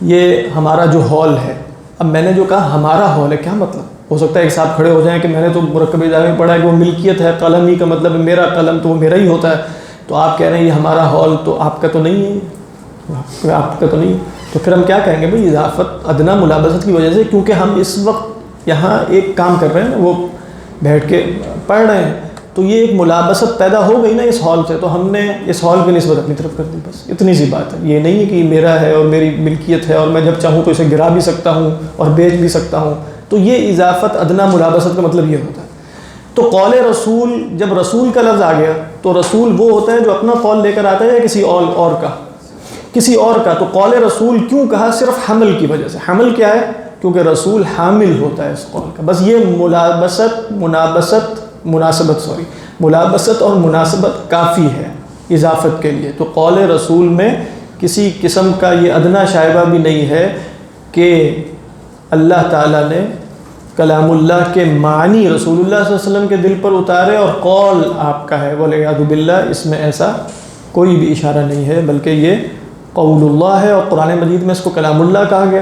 یہ ہمارا جو ہال ہے. اب میں نے جو کہا ہمارا ہال ہے, کیا مطلب؟ ہو سکتا ہے ایک صاحب کھڑے ہو جائیں کہ میں نے تو مرکب اضافے میں پڑھا ہے کہ وہ ملکیت ہے, قلم ہی کا مطلب ہے میرا قلم, تو وہ میرا ہی ہوتا ہے. تو آپ کہہ رہے ہیں یہ ہمارا ہال, تو آپ کا تو نہیں ہے, آپ کا تو نہیں. تو تو پھر ہم کیا کہیں گے بھائی اضافت ادنا ملابست کی وجہ سے، کیونکہ ہم اس وقت یہاں ایک کام کر رہے ہیں نا، وہ بیٹھ کے پڑھ رہے ہیں، تو یہ ایک ملابست پیدا ہو گئی نا اس ہال سے، تو ہم نے اس ہال کی نسبت اپنی طرف کر دی، بس اتنی سی بات ہے۔ یہ نہیں ہے کہ میرا ہے اور میری ملکیت ہے اور میں جب چاہوں تو اسے گرا بھی سکتا ہوں اور بیچ بھی سکتا ہوں، تو یہ اضافت ادنا ملابست کا مطلب یہ ہوتا ہے۔ تو قول رسول، جب رسول کا لفظ آ گیا تو رسول وہ ہوتا ہے جو اپنا قول لے کر آتا ہے یا کسی اور کا، کسی اور کا۔ تو قول رسول کیوں کہا؟ صرف حمل کی وجہ سے۔ حمل کیا ہے؟ کیونکہ رسول حامل ہوتا ہے اس قول کا۔ بس یہ ملابست اور مناسبت کافی ہے اضافت کے لیے۔ تو قول رسول میں کسی قسم کا یہ ادنا شائبہ بھی نہیں ہے کہ اللہ تعالیٰ نے کلام اللہ کے معنی رسول اللہ صلی اللہ علیہ وسلم کے دل پر اتارے اور قول آپ کا ہے، وَالْعِيَاذُ بِاللَّهِ، اس میں ایسا کوئی بھی اشارہ نہیں ہے، بلکہ یہ قول اللہ ہے، اور قرآن مجید میں اس کو کلام اللہ کہا گیا۔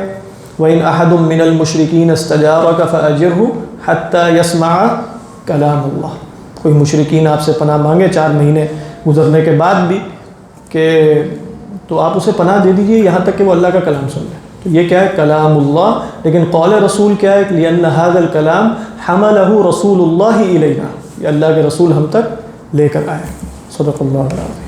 وَإِنْ أَحَدٌ مِّنَ الْمُشْرِكِينَ اسْتَجَارَكَ فَأَجِرْهُ حَتَّى يَسْمَعَ كَلَامَ اللَّهِ۔ کوئی مشرکین آپ سے پناہ مانگے 4 مہینے گزرنے کے بعد بھی کہ تو آپ اسے پناہ دے دیجئے یہاں تک کہ وہ اللہ کا کلام سن لے۔ تو یہ کیا ہے؟ کلام اللہ۔ لیکن قول رسول کیا ہے؟ لِأَنَّ هَذَا الْكَلَامَ حَمَلَهُ رَسُولُ اللَّهِ إِلَيْنَا، یہ اللہ کے رسول ہم تک لے کر آئے۔ صدق اللہ العظیم۔